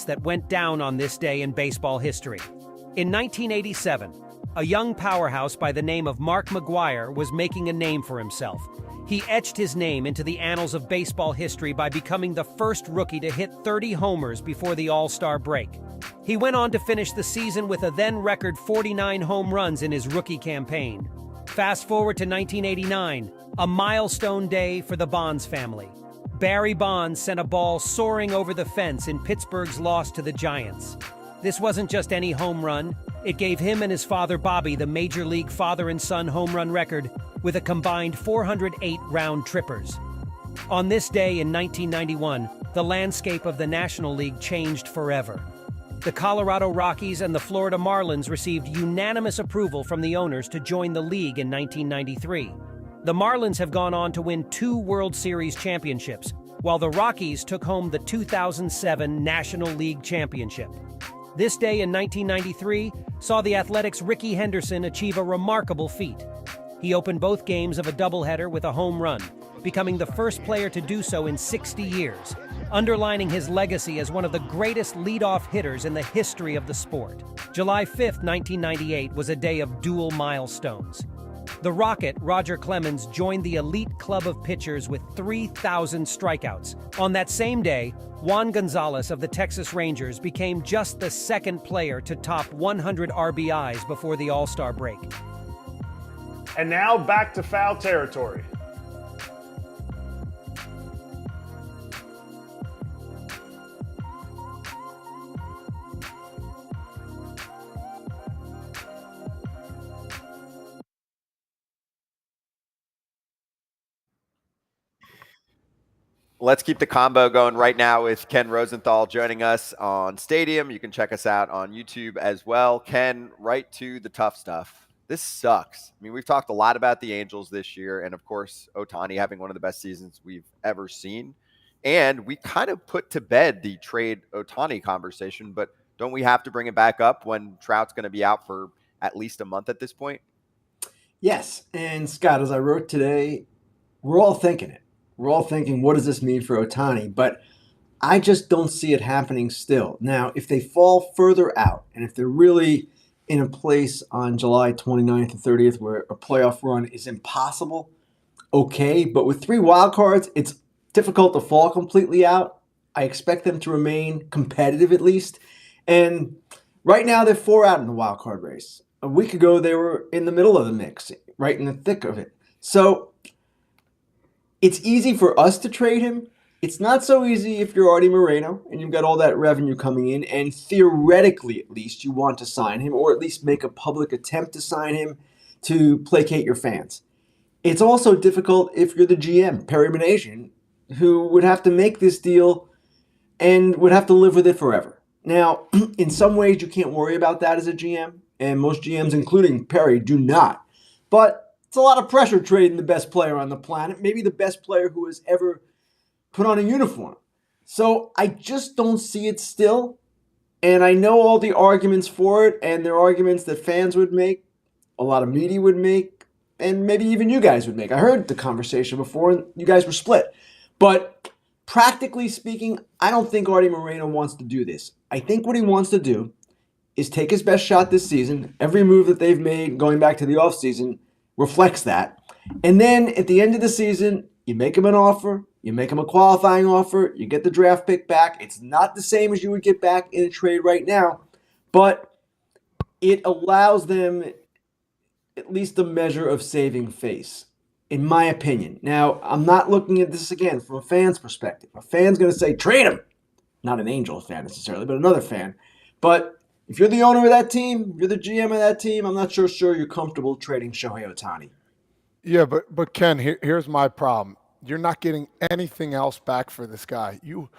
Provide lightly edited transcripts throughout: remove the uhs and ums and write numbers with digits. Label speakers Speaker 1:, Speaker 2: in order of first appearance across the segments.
Speaker 1: that went down on this day in baseball history. In 1987, a young powerhouse by the name of Mark McGwire was making a name for himself. He etched his name into the annals of baseball history by becoming the first rookie to hit 30 homers before the All-Star break. He went on to finish the season with a then-record 49 home runs in his rookie campaign. Fast forward to 1989, a milestone day for the Bonds family. Barry Bonds sent a ball soaring over the fence in Pittsburgh's loss to the Giants. This wasn't just any home run. It gave him and his father Bobby the Major League father and son home run record with a combined 408 round trippers. On this day in 1991, the landscape of the National League changed forever. The Colorado Rockies and the Florida Marlins received unanimous approval from the owners to join the league in 1993. The Marlins have gone on to win 2 World Series championships, while the Rockies took home the 2007 National League Championship. This day in 1993 saw the Athletics' Rickey Henderson achieve a remarkable feat. He opened both games of a doubleheader with a home run, becoming the first player to do so in 60 years, underlining his legacy as one of the greatest leadoff hitters in the history of the sport. July 5, 1998 was a day of dual milestones. The Rocket, Roger Clemens, joined the elite club of pitchers with 3,000 strikeouts. On that same day, Juan Gonzalez of the Texas Rangers became just the second player to top 100 RBIs before the All-Star break.
Speaker 2: And now back to foul territory.
Speaker 3: Let's keep the combo going right now with Ken Rosenthal joining us on Stadium. You can check us out on YouTube as well. Ken, right to the tough stuff. This sucks. I mean, we've talked a lot about the Angels this year, and of course, Ohtani having one of the best seasons we've ever seen. And we kind of put to bed the trade Ohtani conversation, but don't we have to bring it back up when Trout's going to be out for at least a month at this point?
Speaker 4: Yes. And Scott, as I wrote today, we're all thinking it. We're all thinking, what does this mean for Ohtani? But I just don't see it happening still. Now, if they fall further out, and if they're really in a place on July 29th and 30th where a playoff run is impossible, okay. But with 3 wild cards, it's difficult to fall completely out. I expect them to remain competitive at least. And right now, they're 4 out in the wild card race. A week ago, they were in the middle of the mix, right in the thick of it. So it's easy for us to trade him. It's not so easy if you're Artie Moreno and you've got all that revenue coming in, and theoretically at least you want to sign him or at least make a public attempt to sign him to placate your fans. It's also difficult if you're the GM, Perry Minasian, who would have to make this deal and would have to live with it forever. Now, in some ways you can't worry about that as a GM, and most GMs, including Perry, do not. But it's a lot of pressure trading the best player on the planet, maybe the best player who has ever put on a uniform. So I just don't see it still. And I know all the arguments for it, and they're arguments that fans would make, a lot of media would make, and maybe even you guys would make. I heard the conversation before, and you guys were split. But practically speaking, I don't think Artie Moreno wants to do this. I think what he wants to do is take his best shot this season. Every move that they've made going back to the offseason reflects that. And then at the end of the season, you make him an offer, you make him a qualifying offer, you get the draft pick back. It's not the same as you would get back in a trade right now, but it allows them at least a measure of saving face, in my opinion. Now, I'm not looking at this again from a fan's perspective. A fan's going to say, trade him. Not an Angel fan necessarily, but another fan. But if you're the owner of that team, you're the GM of that team, I'm not sure you're comfortable trading Shohei Ohtani.
Speaker 5: Yeah, but Ken, here's my problem. You're not getting anything else back for this guy. You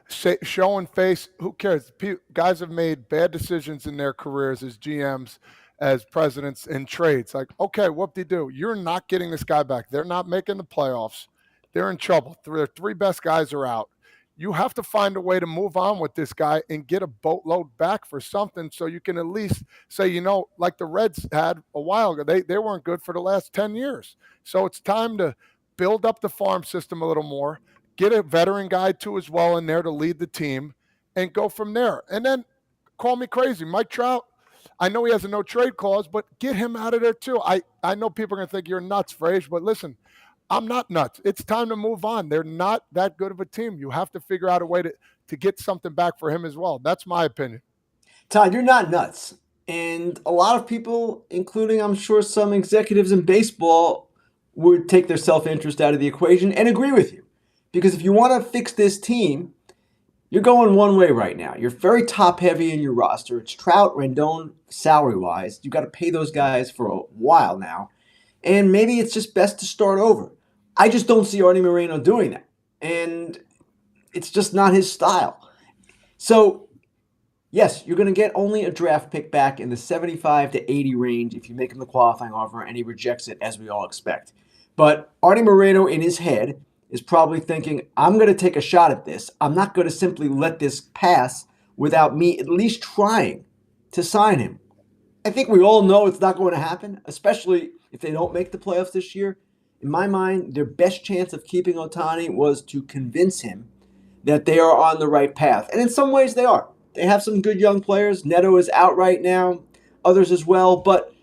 Speaker 5: say, showing face, who cares? Guys have made bad decisions in their careers as GMs, as presidents in trades. Like, okay, whoop-de-doo. You're not getting this guy back. They're not making the playoffs. They're in trouble. Their 3 best guys are out. You have to find a way to move on with this guy and get a boatload back for something so you can at least say, you know, like the Reds had a while ago, they weren't good for the last 10 years. So it's time to build up the farm system a little more, get a veteran guy too as well in there to lead the team, and go from there. And then call me crazy. Mike Trout, I know he has a no trade clause, but get him out of there too. I know people are going to think you're nuts, Frazier, but listen, I'm not nuts. It's time to move on. They're not that good of a team. You have to figure out a way to get something back for him as well. That's my opinion.
Speaker 4: Todd, you're not nuts. And a lot of people, including I'm sure some executives in baseball, would take their self-interest out of the equation and agree with you. Because if you want to fix this team, you're going one way right now. You're very top-heavy in your roster. It's Trout, Rendon, salary-wise. You've got to pay those guys for a while now. And maybe it's just best to start over. I just don't see Artie Moreno doing that. And it's just not his style. So, yes, you're going to get only a draft pick back in the 75 to 80 range if you make him the qualifying offer and he rejects it, as we all expect. But Artie Moreno in his head is probably thinking, I'm going to take a shot at this. I'm not going to simply let this pass without me at least trying to sign him. I think we all know it's not going to happen, especially if they don't make the playoffs this year. In my mind, their best chance of keeping Ohtani was to convince him that they are on the right path. And in some ways they are. They have some good young players. Neto is out right now, others as well, but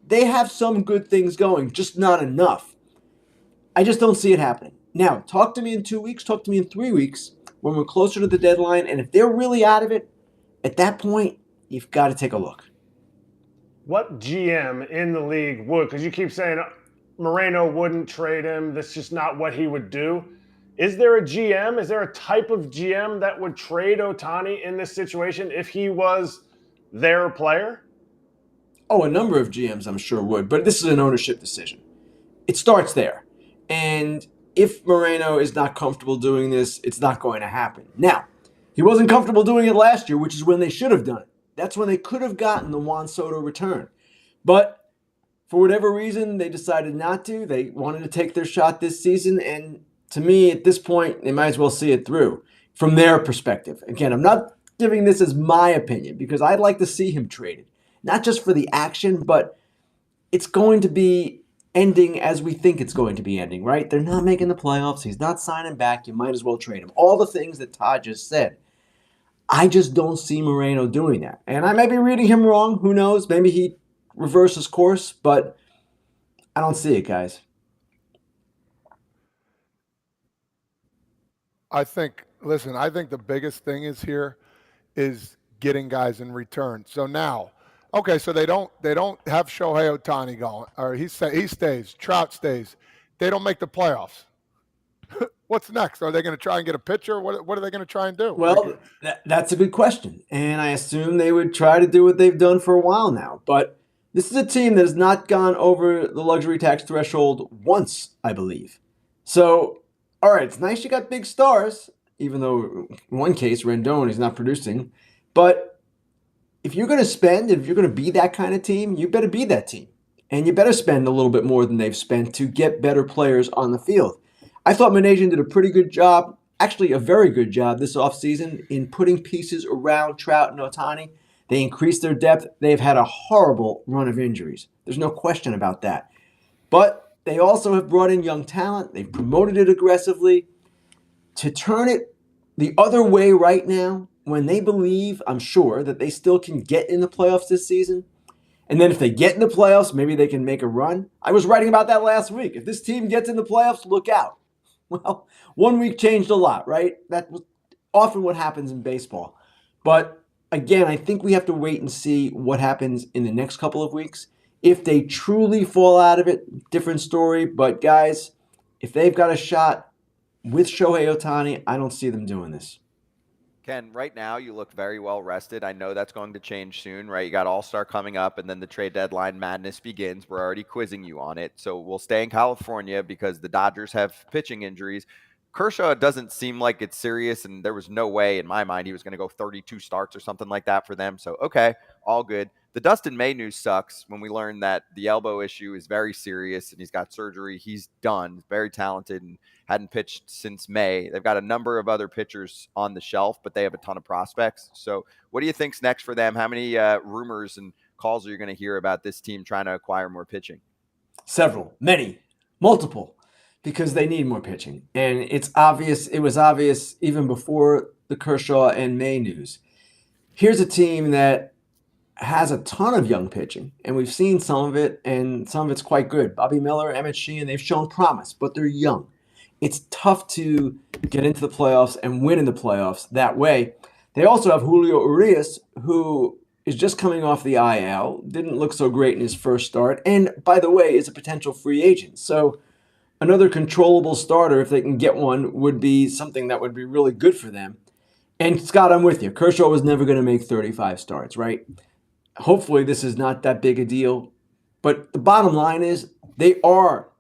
Speaker 4: they have some good things going, just not enough. I just don't see it happening. Now, talk to me in 2 weeks, talk to me in 3 weeks when we're closer to the deadline, and if they're really out of it, at that point, you've got to take a look.
Speaker 2: What GM in the league would, because you keep saying Moreno wouldn't trade him, that's just not what he would do. Is there a GM, is there a type of GM that would trade Ohtani in this situation if he was their player?
Speaker 4: Oh, a number of GMs I'm sure would, but this is an ownership decision. It starts there. And if Moreno is not comfortable doing this, it's not going to happen. Now, he wasn't comfortable doing it last year, which is when they should have done it. That's when they could have gotten the Juan Soto return. But for whatever reason, they decided not to. They wanted to take their shot this season, and to me, at this point, they might as well see it through from their perspective. Again, I'm not giving this as my opinion because I'd like to see him traded. Not just for the action, but it's going to be ending as we think it's going to be ending, right? They're not making the playoffs. He's not signing back. You might as well trade him. All the things that Todd just said. I just don't see Moreno doing that. And I may be reading him wrong. Who knows? Maybe he reverses course, but I don't see it, guys.
Speaker 5: I think the biggest thing is getting guys in return. So now, okay, so they don't have Shohei Ohtani going, or he stays, Trout stays. They don't make the playoffs. What's next? Are they going to try and get a pitcher? What are they going to try and do?
Speaker 4: Well, that's a good question. And I assume they would try to do what they've done for a while now. But this is a team that has not gone over the luxury tax threshold once, I believe. So, all right, it's nice you got big stars, even though in one case, Rendon is not producing. But if you're going to spend, if you're going to be that kind of team, you better be that team. And you better spend a little bit more than they've spent to get better players on the field. I thought Manasian did a pretty good job, actually a very good job this offseason in putting pieces around Trout and Ohtani. They increased their depth. They've had a horrible run of injuries. There's no question about that. But they also have brought in young talent. They've promoted it aggressively. To turn it the other way right now, when they believe, I'm sure, that they still can get in the playoffs this season, and then if they get in the playoffs, maybe they can make a run. I was writing about that last week. If this team gets in the playoffs, look out. Well, 1 week changed a lot, right? That was often what happens in baseball. But again, I think we have to wait and see what happens in the next couple of weeks. If they truly fall out of it, different story. But guys, if they've got a shot with Shohei Ohtani, I don't see them doing this.
Speaker 3: Ken, right now you look very well rested. I know that's going to change soon, right? You got All-Star coming up, and then the trade deadline madness begins. We're already quizzing you on it. So we'll stay in California because the Dodgers have pitching injuries. Kershaw doesn't seem like it's serious, and there was no way in my mind he was going to go 32 starts or something like that for them. So, okay, all good. The Dustin May news sucks when we learned that the elbow issue is very serious and he's got surgery. He's done, very talented, and hadn't pitched since May. They've got a number of other pitchers on the shelf, but they have a ton of prospects. So what do you think's next for them? How many rumors and calls are you going to hear about this team trying to acquire more pitching?
Speaker 4: Several, many, multiple, because they need more pitching. And it's obvious, it was obvious even before the Kershaw and May news. Here's a team that has a ton of young pitching, and we've seen some of it, and some of it's quite good. Bobby Miller, Emmett Sheehan, they've shown promise, but they're young. It's tough to get into the playoffs and win in the playoffs that way. They also have Julio Urias, who is just coming off the IL, didn't look so great in his first start, and by the way, is a potential free agent. So another controllable starter, if they can get one, would be something that would be really good for them. And Scott, I'm with you. Kershaw was never going to make 35 starts, right? Hopefully this is not that big a deal. But the bottom line is they are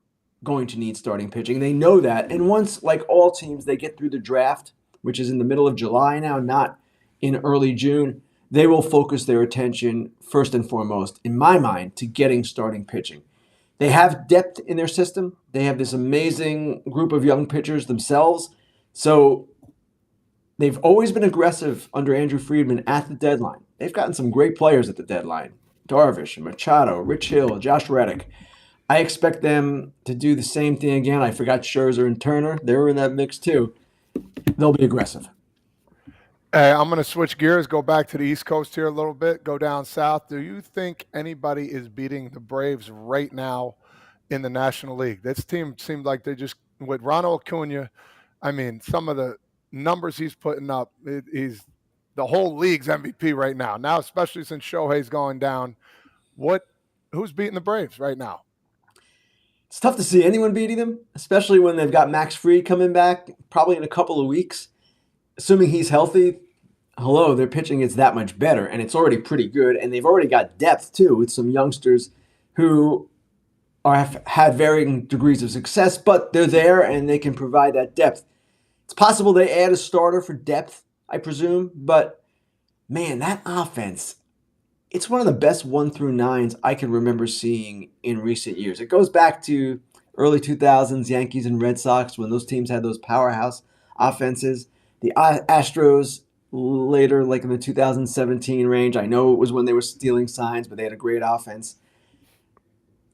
Speaker 4: going to need starting pitching. They know that. And once, like all teams, they get through the draft, which is in the middle of July now, not in early June, they will focus their attention first and foremost, in my mind, to getting starting pitching. They have depth in their system. They have this amazing group of young pitchers themselves. So they've always been aggressive under Andrew Friedman at the deadline. They've gotten some great players at the deadline. Darvish, Machado, Rich Hill, Josh Reddick. I expect them to do the same thing again. I forgot Scherzer and Turner. They were in that mix too. They'll be aggressive.
Speaker 5: I'm going to switch gears, go back to the East Coast here a little bit, go down south. Do you think anybody is beating the Braves right now in the National League? This team seemed like they just, with Ronald Acuna, I mean, some of the numbers he's putting up, he's the whole league's MVP right now. Now, especially since Shohei's going down, who's beating the Braves right now?
Speaker 4: It's tough to see anyone beating them, especially when they've got Max Fried coming back probably in a couple of weeks. Assuming he's healthy, their pitching is that much better, and it's already pretty good. And they've already got depth, too, with some youngsters who have had varying degrees of success, but they're there and they can provide that depth. It's possible they add a starter for depth, I presume, but man, that offense, it's one of the best 1 through 9s I can remember seeing in recent years. It goes back to early 2000s Yankees and Red Sox when those teams had those powerhouse offenses. The Astros later, like in the 2017 range, I know it was when they were stealing signs, but they had a great offense.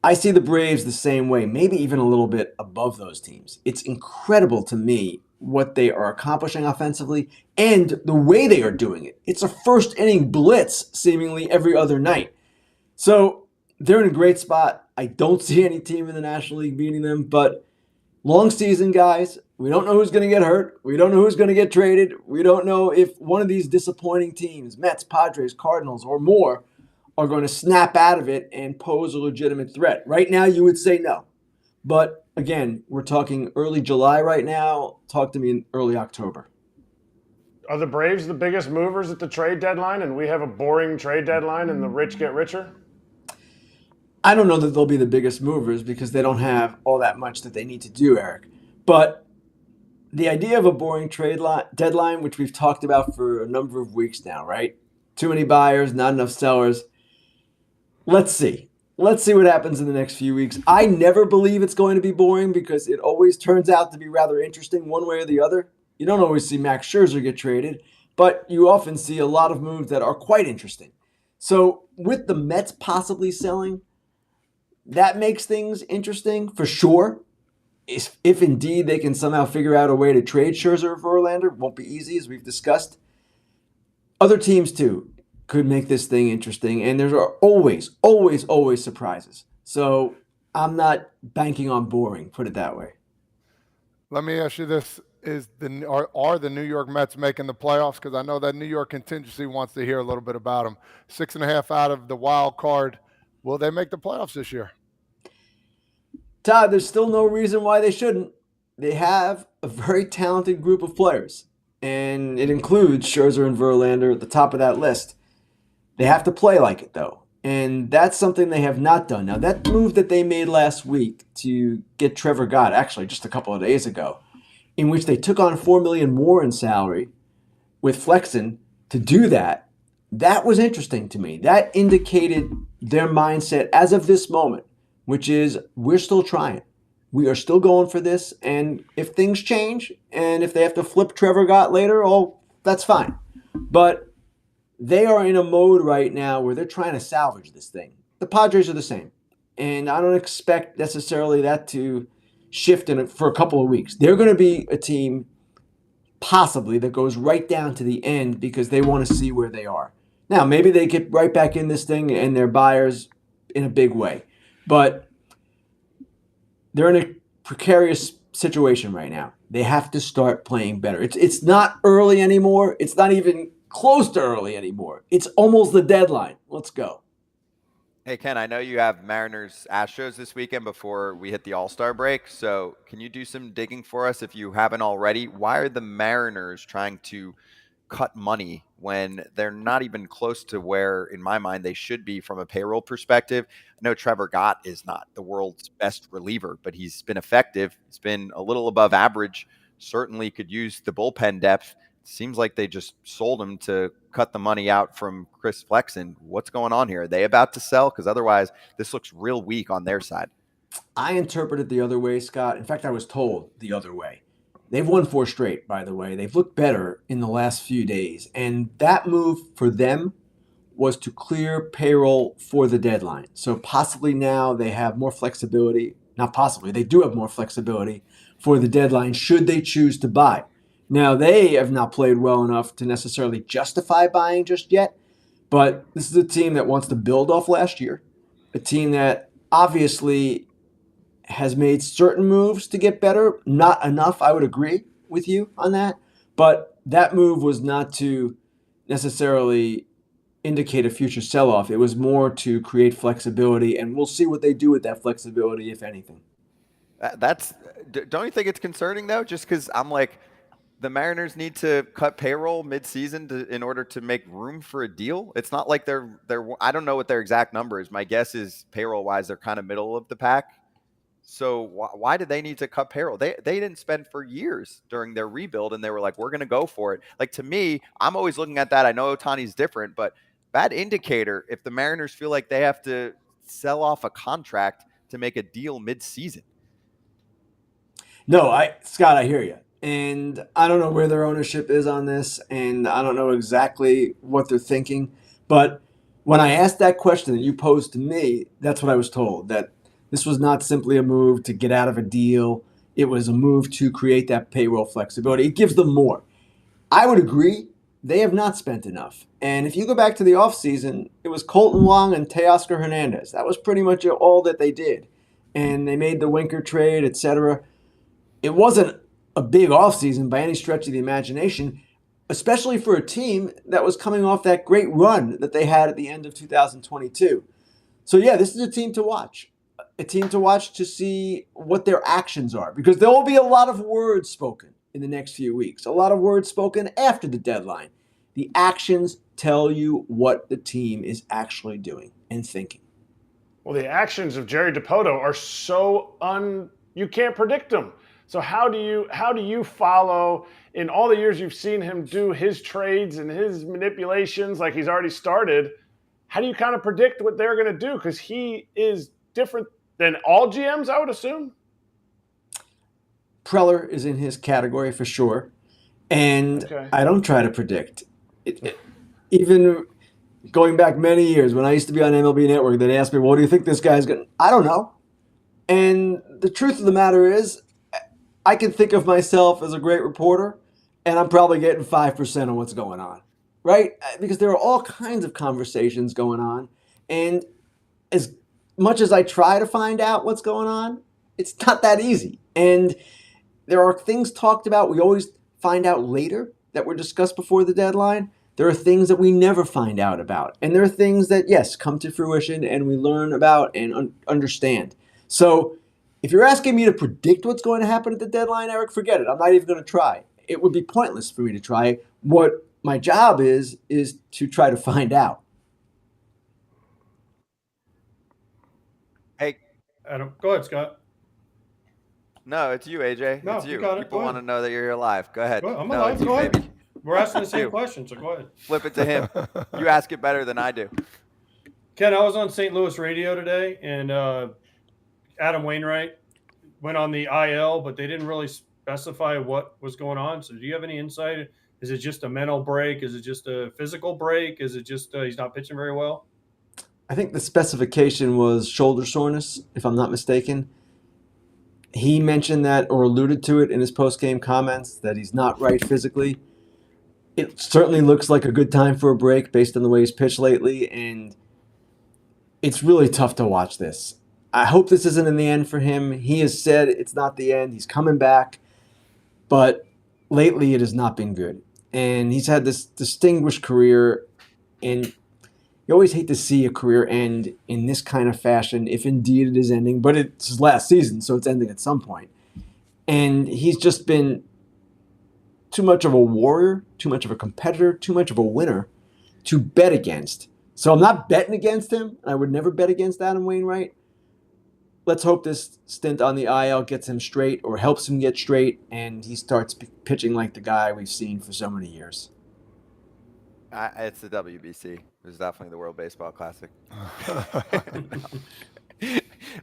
Speaker 4: I see the Braves the same way, maybe even a little bit above those teams. It's incredible to me what they are accomplishing offensively and the way they are doing it. It's a first inning blitz seemingly every other night. So they're in a great spot. I don't see any team in the National League beating them, but long season, guys. We don't know who's going to get hurt. We don't know who's going to get traded. We don't know if one of these disappointing teams, Mets, Padres, Cardinals, or more, are going to snap out of it and pose a legitimate threat. Right now, you would say no. But again, we're talking early July right now. Talk to me in early October.
Speaker 2: Are the Braves the biggest movers at the trade deadline, and we have a boring trade deadline and the rich get richer?
Speaker 4: I don't know that they'll be the biggest movers because they don't have all that much that they need to do, Eric. But the idea of a boring trade deadline, which we've talked about for a number of weeks now, right? Too many buyers, not enough sellers. Let's see. Let's see what happens in the next few weeks. I never believe it's going to be boring because it always turns out to be rather interesting one way or the other. You don't always see Max Scherzer get traded, but you often see a lot of moves that are quite interesting. So with the Mets possibly selling, that makes things interesting for sure. If indeed they can somehow figure out a way to trade Scherzer or Verlander, won't be easy, as we've discussed. Other teams, too, could make this thing interesting, and there are always surprises. So I'm not banking on boring, put it that way.
Speaker 5: Let me ask you this. Are the New York Mets making the playoffs? Because I know that New York contingency wants to hear a little bit about them. 6.5 out of the wild card. Will they make the playoffs this year?
Speaker 4: Todd, there's still no reason why they shouldn't. They have a very talented group of players, and it includes Scherzer and Verlander at the top of that list. They have to play like it, though, and that's something they have not done. Now, that move that they made last week to get Trevor Gott, actually just a couple of days ago, in which they took on $4 million more in salary with Flexen to do that, that was interesting to me. That indicated their mindset as of this moment, which is we're still trying. We are still going for this, and if things change, and if they have to flip Trevor Gott later, that's fine. But they are in a mode right now where they're trying to salvage this thing. The Padres are the same, and I don't expect necessarily that to shift for a couple of weeks. They're going to be a team possibly, that goes right down to the end because they want to see where they are. Now, maybe they get right back in this thing and they're buyers in a big way. But they're in a precarious situation right now. They have to start playing better. It's not early anymore. It's not even close to early anymore. It's almost the deadline. Let's go.
Speaker 3: Hey, Ken, I know you have Mariners Astros this weekend before we hit the All-Star break. So can you do some digging for us if you haven't already? Why are the Mariners trying to cut money when they're not even close to where, in my mind, they should be from a payroll perspective? I know Trevor Gott is not the world's best reliever, but he's been effective. He's been a little above average. Certainly could use the bullpen depth. Seems like they just sold him to cut the money out from Chris Flexen. What's going on here? Are they about to sell? Because otherwise, this looks real weak on their side.
Speaker 4: I interpret it the other way, Scott. In fact, I was told the other way. They've won 4 straight, by the way. They've looked better in the last few days. And that move for them was to clear payroll for the deadline. So possibly now they have more flexibility. Not possibly. They do have more flexibility for the deadline should they choose to buy. Now, they have not played well enough to necessarily justify buying just yet, but this is a team that wants to build off last year, a team that obviously has made certain moves to get better. Not enough, I would agree with you on that, but that move was not to necessarily indicate a future sell-off. It was more to create flexibility, and we'll see what they do with that flexibility, if anything.
Speaker 3: Don't you think it's concerning, though? Just because I'm like, the Mariners need to cut payroll mid-season in order to make room for a deal. It's not like they're I don't know what their exact number is. My guess is payroll-wise, they're kind of middle of the pack. So why did they need to cut payroll? They didn't spend for years during their rebuild, and they were like, we're going to go for it. Like, to me, I'm always looking at that. I know Ohtani's different, but bad indicator if the Mariners feel like they have to sell off a contract to make a deal mid-season.
Speaker 4: No, Scott, I hear you. And I don't know where their ownership is on this, and I don't know exactly what they're thinking. But when I asked that question that you posed to me, that's what I was told, that this was not simply a move to get out of a deal. It was a move to create that payroll flexibility. It gives them more. I would agree. They have not spent enough. And if you go back to the offseason, it was Colton Wong and Teoscar Hernandez. That was pretty much all that they did. And they made the Winker trade, etc. It wasn't a big offseason by any stretch of the imagination, especially for a team that was coming off that great run that they had at the end of 2022. So, yeah, this is a team to watch. A team to watch to see what their actions are, because there will be a lot of words spoken in the next few weeks, a lot of words spoken after the deadline. The actions tell you what the team is actually doing and thinking.
Speaker 2: Well, the actions of Jerry Dipoto are so you can't predict them. So how do you follow, in all the years you've seen him do his trades and his manipulations like he's already started, how do you kind of predict what they're going to do? Because he is different than all GMs, I would assume.
Speaker 4: Preller is in his category for sure. And okay. I don't try to predict. Even going back many years when I used to be on MLB Network, they'd ask me, well, what do you think this guy's going to... I don't know. And the truth of the matter is, I can think of myself as a great reporter, and I'm probably getting 5% on what's going on, right? Because there are all kinds of conversations going on. And as much as I try to find out what's going on, it's not that easy. And there are things talked about we always find out later that were discussed before the deadline. There are things that we never find out about. And there are things that, yes, come to fruition and we learn about and understand. So if you're asking me to predict what's going to happen at the deadline, Erik, forget it. I'm not even going to try. It would be pointless for me to try. What my job is to try to find out.
Speaker 3: Hey,
Speaker 6: Adam, go ahead, Scott.
Speaker 3: No, it's you, AJ.
Speaker 6: No,
Speaker 3: it's you.
Speaker 6: Got it.
Speaker 3: People want to know that you're here live. Go ahead.
Speaker 6: I'm alive. Go ahead. Baby. We're asking the same question, so go ahead.
Speaker 3: Flip it to him. You ask it better than I do.
Speaker 6: Ken, I was on St. Louis radio today, and Adam Wainwright went on the IL, but they didn't really specify what was going on. So do you have any insight? Is it just a mental break? Is it just a physical break? Is it just he's not pitching very well?
Speaker 4: I think the specification was shoulder soreness, if I'm not mistaken. He mentioned that or alluded to it in his post-game comments that he's not right physically. It certainly looks like a good time for a break based on the way he's pitched lately, and it's really tough to watch this. I hope this isn't in the end for him. He has said it's not the end. He's coming back, but lately it has not been good. And he's had this distinguished career, and you always hate to see a career end in this kind of fashion, if indeed it is ending, but it's his last season, so it's ending at some point. And he's just been too much of a warrior, too much of a competitor, too much of a winner to bet against. So I'm not betting against him. I would never bet against Adam Wainwright. Let's hope this stint on the IL gets him straight or helps him get straight, and he starts pitching like the guy we've seen for so many years.
Speaker 3: It's the WBC. It's definitely the World Baseball Classic.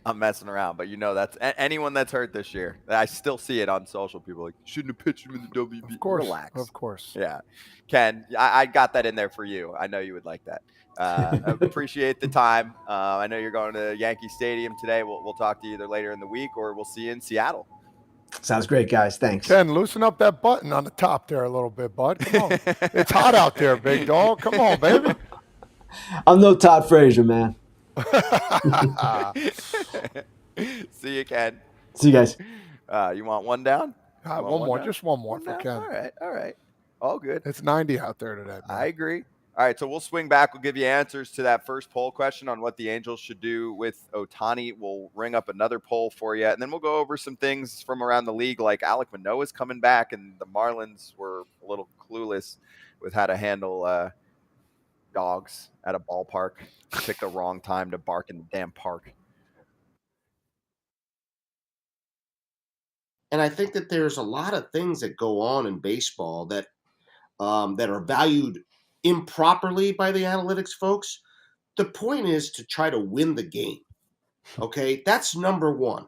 Speaker 3: I'm messing around, but that's anyone that's hurt this year. I still see it on social. People like, shouldn't have pitched him in the WBC.
Speaker 5: Of course,
Speaker 3: relax.
Speaker 5: Of course.
Speaker 3: Yeah, Ken, I got that in there for you. I know you would like that. Appreciate the time. I know you're going to Yankee Stadium today. We'll talk to you either later in the week or we'll see you in Seattle.
Speaker 4: Sounds great, guys. Thanks.
Speaker 5: Ken, loosen up that button on the top there a little bit, bud. Come on. It's hot out there, big dog. Come on, baby.
Speaker 4: I'm no Todd Frazier, man.
Speaker 3: See you, Ken.
Speaker 4: See you guys.
Speaker 3: You want one down?
Speaker 5: One more.
Speaker 3: Down?
Speaker 5: Just one more for
Speaker 3: down?
Speaker 5: Ken.
Speaker 3: All right. All good.
Speaker 5: It's 90 out there today, man.
Speaker 3: I agree. All right, so we'll swing back. We'll give you answers to that first poll question on what the Angels should do with Ohtani. We'll ring up another poll for you, and then we'll go over some things from around the league, like Alek Manoah's coming back, and the Marlins were a little clueless with how to handle dogs at a ballpark. Picked the wrong time to bark in the damn park.
Speaker 7: And I think that there's a lot of things that go on in baseball that are valued improperly by the analytics folks. The point is to try to win the game. Okay, that's number one.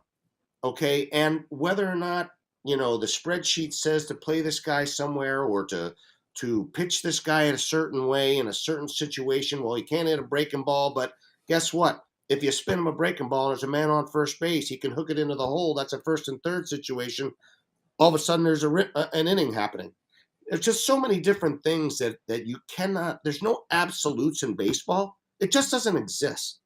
Speaker 7: Okay, and whether or not the spreadsheet says to play this guy somewhere or to pitch this guy in a certain way in a certain situation. Well, he can't hit a breaking ball, but guess what? If you spin him a breaking ball and there's a man on first base, he can hook it into the hole. That's a first and third situation. All of a sudden, there's an inning happening. There's just so many different things that you cannot. There's no absolutes in baseball. It just doesn't exist.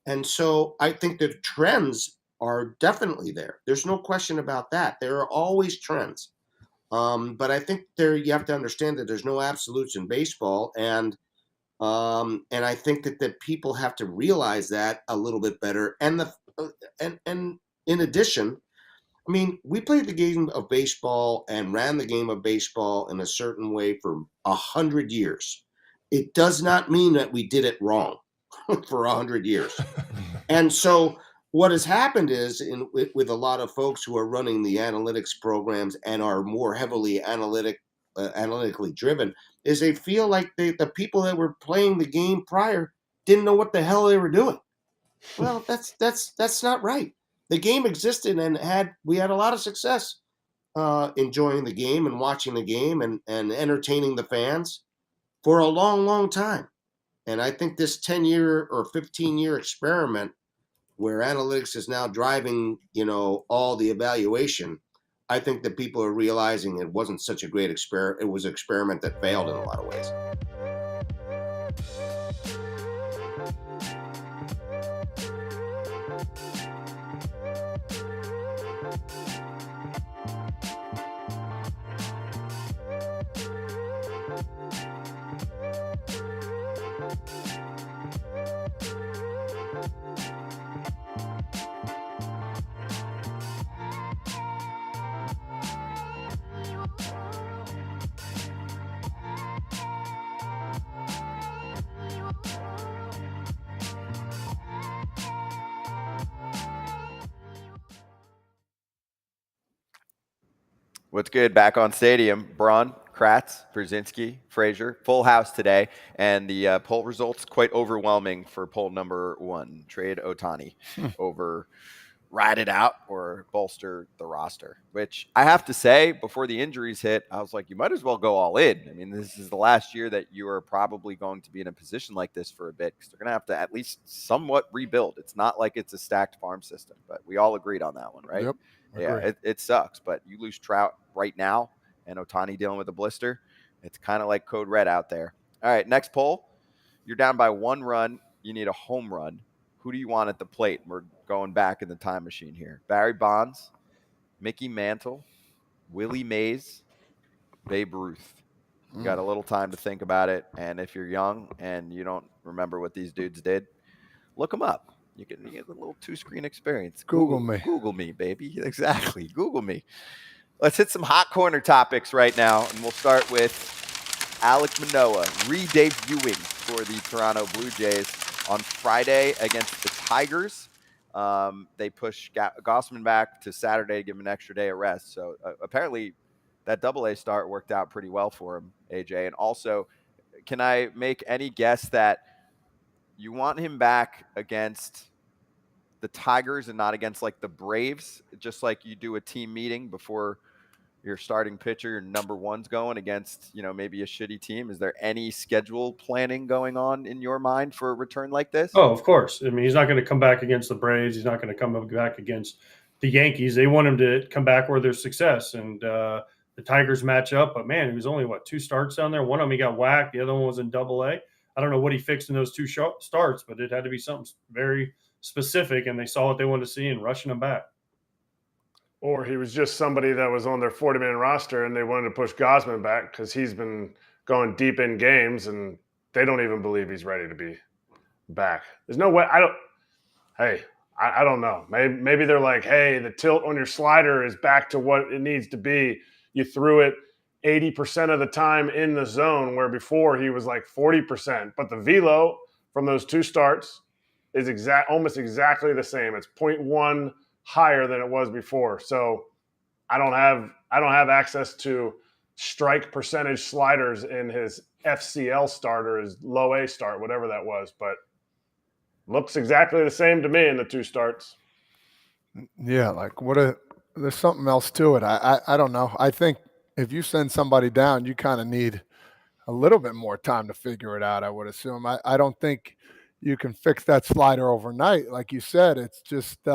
Speaker 7: And so I think the trends are definitely there. There's no question about that. There are always trends. But I think you have to understand that there's no absolutes in baseball, and I think that people have to realize that a little bit better. And and in addition, I mean, we played the game of baseball and ran the game of baseball in a certain way for 100 years. It does not mean that we did it wrong for 100 years. And so what has happened is with a lot of folks who are running the analytics programs and are more heavily analytically driven is they feel like the people that were playing the game prior didn't know what the hell they were doing. Well, that's not right. The game existed and we had a lot of success enjoying the game and watching the game and entertaining the fans for a long, long time. And I think this 10-year or 15-year experiment where analytics is now driving, all the evaluation, I think that people are realizing it wasn't such a great experiment. It was an experiment that failed in a lot of ways.
Speaker 3: What's good? Back on Stadium. Braun, Kratz, Pierzynski, Frazier, full house today. And the poll results quite overwhelming for poll number 1. Trade Ohtani over ride it out or bolster the roster, which I have to say before the injuries hit, I was like, you might as well go all in. I mean, this is the last year that you are probably going to be in a position like this for a bit because they're going to have to at least somewhat rebuild. It's not like it's a stacked farm system, but we all agreed on that one, right?
Speaker 5: Yep.
Speaker 3: Yeah, it sucks. But you lose Trout right now and Ohtani dealing with a blister. It's kind of like code red out there. All right, next poll. You're down by 1 run. You need a home run. Who do you want at the plate? We're going back in the time machine here. Barry Bonds, Mickey Mantle, Willie Mays, Babe Ruth. You got a little time to think about it. And if you're young and you don't remember what these dudes did, look them up. You get a little 2-screen experience.
Speaker 5: Google me.
Speaker 3: Google me, baby. Exactly. Google me. Let's hit some hot corner topics right now. And we'll start with Alek Manoah re-debuting for the Toronto Blue Jays on Friday against the Tigers. They push Gausman back to Saturday to give him an extra day of rest. So apparently that AA start worked out pretty well for him, AJ. And also, can I make any guess that you want him back against the Tigers and not against like the Braves, just like you do a team meeting before your starting pitcher, your number one's going against, maybe a shitty team? Is there any schedule planning going on in your mind for a return like this?
Speaker 6: Oh, of course. I mean, he's not going to come back against the Braves. He's not going to come back against the Yankees. They want him to come back where there's success. And the Tigers match up. But, man, he was only, 2 starts down there? One of them he got whacked. The other one was in AA. I don't know what he fixed in those 2 starts, but it had to be something very specific, and they saw what they wanted to see and rushing him back.
Speaker 2: Or he was just somebody that was on their 40-man roster and they wanted to push Gausman back because he's been going deep in games and they don't even believe he's ready to be back. There's no way. I don't know. Maybe they're like, hey, the tilt on your slider is back to what it needs to be. You threw it 80% of the time in the zone, where before he was like 40%. But the velo from those 2 starts is almost exactly the same. It's 0.1 higher than it was before. So I don't have access to strike percentage sliders in his FCL start or his low A start, whatever that was, but looks exactly the same to me in the 2 starts.
Speaker 5: Yeah, like there's something else to it. I don't know. I think if you send somebody down, you kind of need a little bit more time to figure it out, I would assume. I don't think you can fix that slider overnight. Like you said, it's just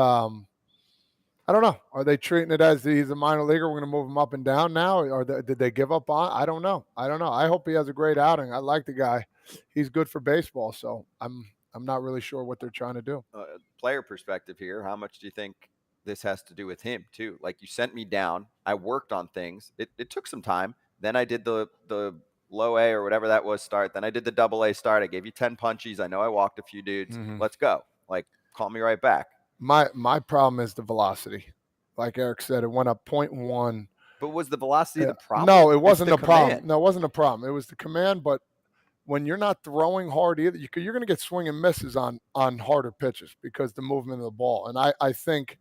Speaker 5: I don't know. Are they treating it as he's a minor leaguer? We're going to move him up and down now, or did they give up on? I don't know. I hope he has a great outing. I like the guy. He's good for baseball. So I'm not really sure what they're trying to do.
Speaker 3: Player perspective here. How much do you think this has to do with him too? Like, you sent me down. I worked on things. It took some time. Then I did the low A or whatever that was start. Then I did the AA start. I gave you 10 punchies. I know I walked a few dudes. Let's go. Like, call me right back.
Speaker 5: My problem is the velocity. Like Erik said, it went up 0.1.
Speaker 3: But was the velocity the problem?
Speaker 5: No, it wasn't the problem.
Speaker 3: Command.
Speaker 5: No, it wasn't a problem. It was the command. But when you're not throwing hard either, you're going to get swing and misses on harder pitches because the movement of the ball. And I think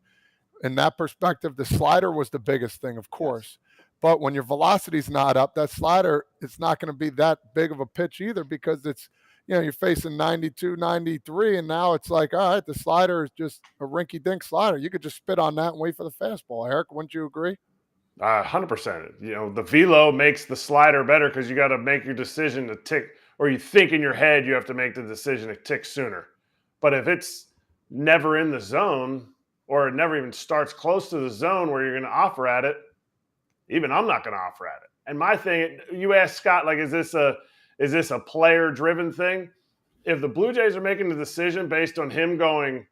Speaker 5: in that perspective, the slider was the biggest thing, of course. Yes. But when your velocity's not up, that slider, it's not going to be that big of a pitch either, because it's, you're facing 92, 93, and now it's like, all right, the slider is just a rinky-dink slider. You could just spit on that and wait for the fastball. Erik, wouldn't you agree?
Speaker 2: 100%. The velo makes the slider better because you got to make your decision to tick, or you think in your head you have to make the decision to tick sooner. But if it's never in the zone, or it never even starts close to the zone where you're going to offer at it, even I'm not going to offer at it. And my thing, you asked Scott, like, is this a player-driven thing? If the Blue Jays are making the decision based on him going,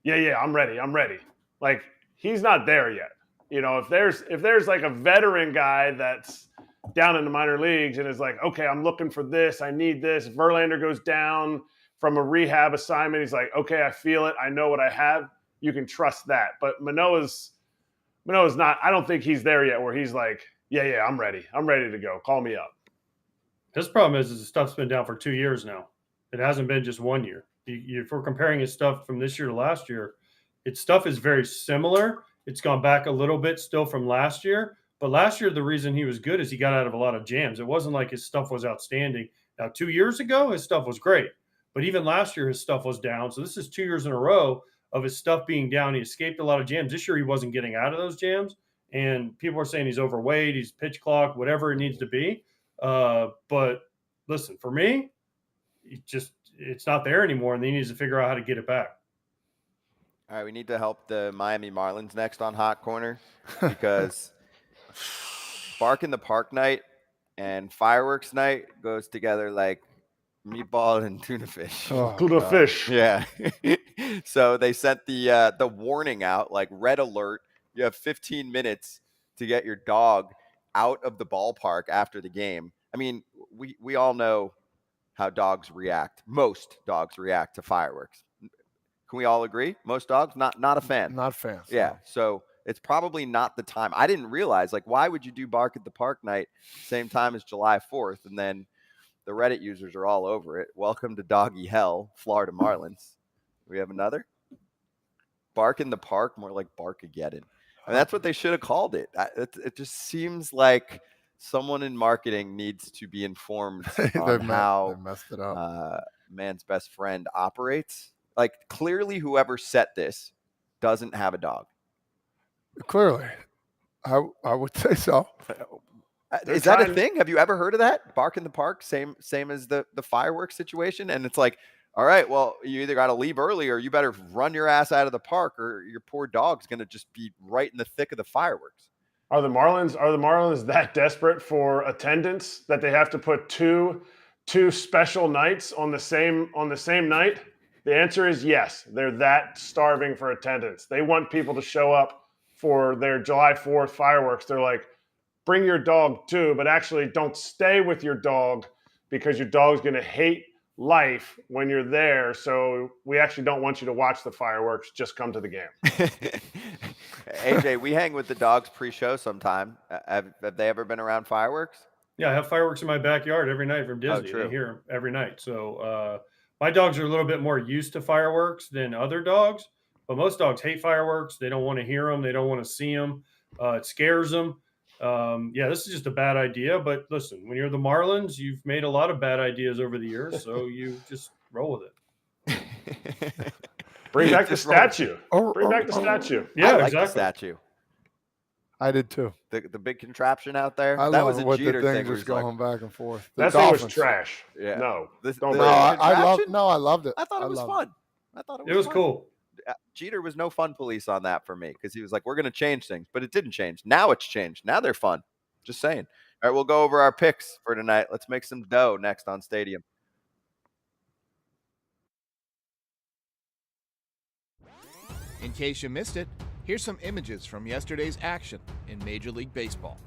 Speaker 2: yeah, I'm ready. Like, he's not there yet. If there's like a veteran guy that's down in the minor leagues and is like, okay, I'm looking for this, I need this. Verlander goes down from a rehab assignment. He's like, okay, I feel it. I know what I have. You can trust that. But Manoah's not. I don't think he's there yet where he's like, yeah, I'm ready. I'm ready to go. Call me up.
Speaker 6: His problem is his stuff's been down for 2 years now. It hasn't been just 1 year. If we're comparing his stuff from this year to last year, its stuff is very similar. It's gone back a little bit still from last year. But last year, the reason he was good is he got out of a lot of jams. It wasn't like his stuff was outstanding. Now, 2 years ago, his stuff was great. But even last year, his stuff was down. So this is 2 years in a row of his stuff being down. He escaped a lot of jams. This year, he wasn't getting out of those jams. And people are saying he's overweight, he's pitch clock, whatever it needs to be. But listen, for me, it's not there anymore, and he needs to figure out how to get it back.
Speaker 3: All right, we need to help the Miami Marlins next on Hot Corner because Bark in the Park night and fireworks night goes together like meatball and tuna fish.
Speaker 5: Oh,
Speaker 2: Tuna
Speaker 5: God.
Speaker 2: fish.
Speaker 3: Yeah. So they sent the warning out, like red alert. You have 15 minutes to get your dog out of the ballpark after the game. I mean, we all know how dogs react. Most dogs react to fireworks. Can we all agree? Most dogs, not a fan.
Speaker 5: Not fans.
Speaker 3: Yeah.
Speaker 5: No.
Speaker 3: So it's probably not the time. I didn't realize, like, why would you do Bark at the Park night same time as July 4th? And then the Reddit users are all over it. Welcome to Doggy Hell, Florida Marlins. We have another? Bark in the Park, more like Barkageddon. I mean, that's what they should have called it. It just seems like someone in marketing needs to be informed on how
Speaker 5: they messed it up.
Speaker 3: man's best friend operates. Like, clearly whoever set this doesn't have a dog.
Speaker 5: Clearly, I would say so.
Speaker 3: Is that a thing? Have you ever heard of that? Bark in the Park, same as the fireworks situation? And it's like, all right, well, you either got to leave early or you better run your ass out of the park or your poor dog's going to just be right in the thick of the fireworks.
Speaker 2: Are the Marlins that desperate for attendance that they have to put two special nights on the same night? The answer is yes. They're that starving for attendance. They want people to show up for their July 4th fireworks. They're like, bring your dog too, but actually don't stay with your dog because your dog's going to hate life when you're there. So we actually don't want you to watch the fireworks. Just come to the game.
Speaker 3: AJ, we hang with the dogs pre-show sometime. Have they ever been around fireworks?
Speaker 6: Yeah, I have fireworks in my backyard every night from Disney.
Speaker 3: true.
Speaker 6: They hear them every night. So my dogs are a little bit more used to fireworks than other dogs, but most dogs hate fireworks. They don't want to hear them. They don't want to see them. It scares them. Yeah, this is just a bad idea. But listen, when you're the Marlins, you've made a lot of bad ideas over the years, so you just roll with it.
Speaker 2: Bring back the statue. Bring back the statue.
Speaker 6: Yeah,
Speaker 3: I like
Speaker 6: exactly.
Speaker 3: the statue.
Speaker 5: I did too.
Speaker 3: The big contraption out there.
Speaker 5: I
Speaker 3: that
Speaker 5: love
Speaker 3: was a
Speaker 5: what
Speaker 3: Jeter
Speaker 5: the
Speaker 3: thing.
Speaker 5: thing
Speaker 3: where
Speaker 5: just
Speaker 3: he's like,
Speaker 5: going back and forth.
Speaker 2: That thing was trash.
Speaker 3: Yeah.
Speaker 2: No, don't
Speaker 3: the-
Speaker 2: bring
Speaker 5: No,
Speaker 2: it.
Speaker 5: I loved it.
Speaker 3: I thought it was fun. I thought
Speaker 6: It was
Speaker 3: fun.
Speaker 6: cool.
Speaker 3: Jeter was no fun police on that for me because he was like, we're going to change things, but it didn't change. Now it's changed. Now they're fun. Just saying. All right, we'll go over our picks for tonight. Let's make some dough next on Stadium.
Speaker 8: In case you missed it, here's some images from yesterday's action in Major League Baseball.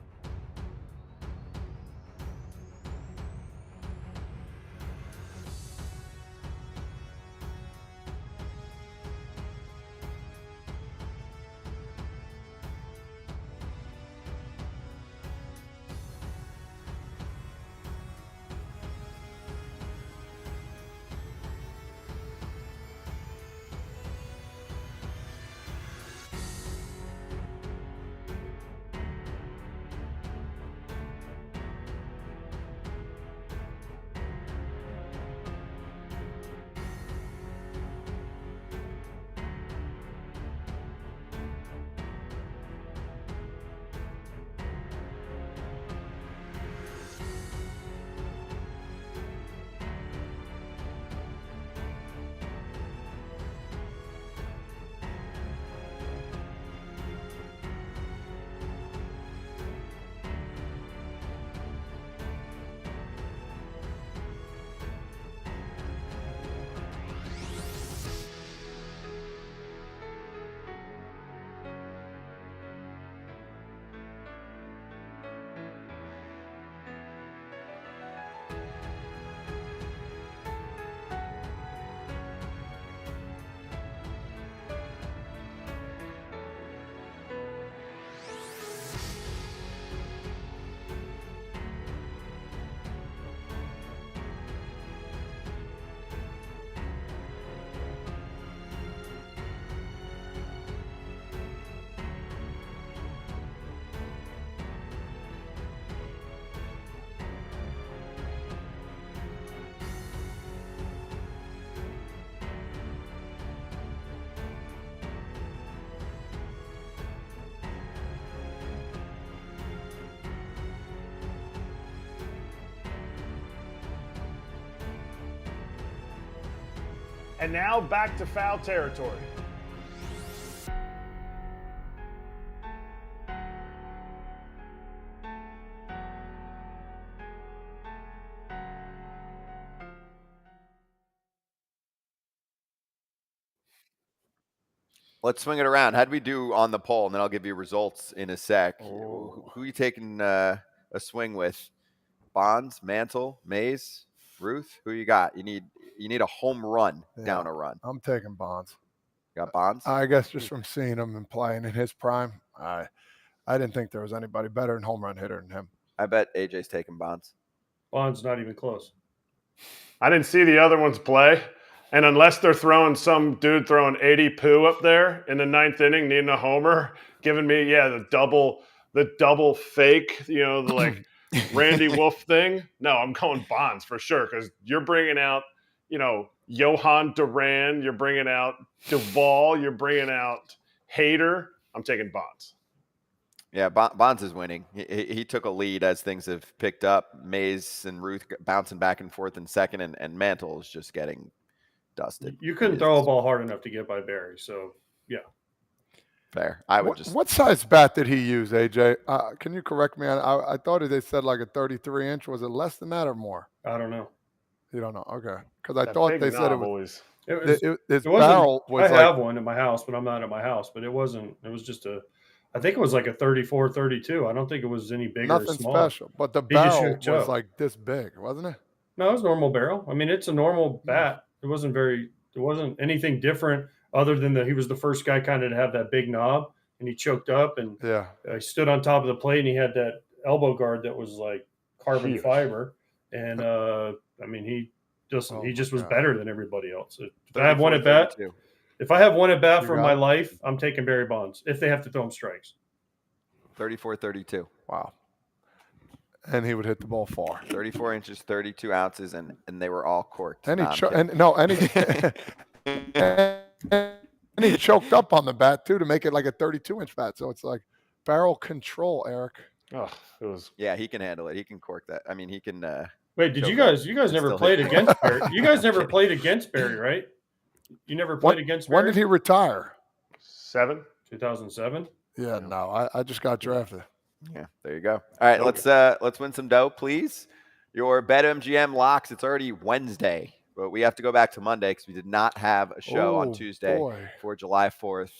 Speaker 2: And now back to foul territory.
Speaker 3: Let's swing it around. How'd we do on the poll? And then I'll give you results in a sec.
Speaker 5: Oh.
Speaker 3: Who you taking a swing with? Bonds, Mantle, Mays, Ruth? Who you got? You need a home run down a run.
Speaker 5: I'm taking Bonds.
Speaker 3: Got Bonds?
Speaker 5: I guess just from seeing him and playing in his prime, I didn't think there was anybody better in home run hitter than him.
Speaker 3: I bet AJ's taking Bonds.
Speaker 6: Bond's not even close.
Speaker 2: I didn't see the other ones play. And unless they're throwing some dude throwing 80 poo up there in the 9th inning, needing a homer, giving me, the double fake, the like Randy Wolf thing. No, I'm going Bonds for sure, because you're bringing out, Johan Duran, you're bringing out Duvall, you're bringing out Hader. I'm taking Bonds.
Speaker 3: Yeah, Bonds is winning. He took a lead as things have picked up. Mays and Ruth bouncing back and forth in second, and Mantle is just getting dusted.
Speaker 6: You couldn't throw a ball hard enough to get by Barry, so yeah.
Speaker 3: Fair. I would just.
Speaker 5: What size bat did he use, AJ? Can you correct me? I thought they said like a 33-inch. Was it less than that or more?
Speaker 6: I don't know.
Speaker 5: You don't know? Okay. Because I thought they said it was. His
Speaker 6: it
Speaker 5: barrel was.
Speaker 6: I have one at my house, but I'm not at my house. But it wasn't. It was just I think it was like a 34, 32. I don't think it was any bigger or
Speaker 5: Nothing
Speaker 6: smaller.
Speaker 5: special. But the barrel was like this big, wasn't it?
Speaker 6: No, it was a normal barrel. I mean, it's a normal bat. It wasn't anything different other than that he was the first guy kind of to have that big knob, and he choked up, and he stood on top of the plate, and he had that elbow guard that was like carbon fiber. And I mean, he just was better than everybody else. If I have one at bat, from my life, I'm taking Barry Bonds if they have to throw him strikes.
Speaker 3: 34-32.
Speaker 5: Wow. And he would hit the ball far.
Speaker 3: 34 inches, 32 ounces, and they were all corked.
Speaker 5: And he choked up on the bat too to make it like a 32-inch bat. So it's like barrel control, Eric.
Speaker 2: Oh, it was.
Speaker 3: Yeah, he can handle it. He can cork that. I mean, he can.
Speaker 6: Wait, did you guys never played against Barry? You guys never played against Barry, right? You never played against Barry?
Speaker 5: When did he retire?
Speaker 6: 2007.
Speaker 5: Yeah, no, I just got drafted.
Speaker 3: Yeah, there you go. All right, let's win some dough, please. Your BetMGM locks. It's already Wednesday, but we have to go back to Monday because we did not have a show on Tuesday for July 4th.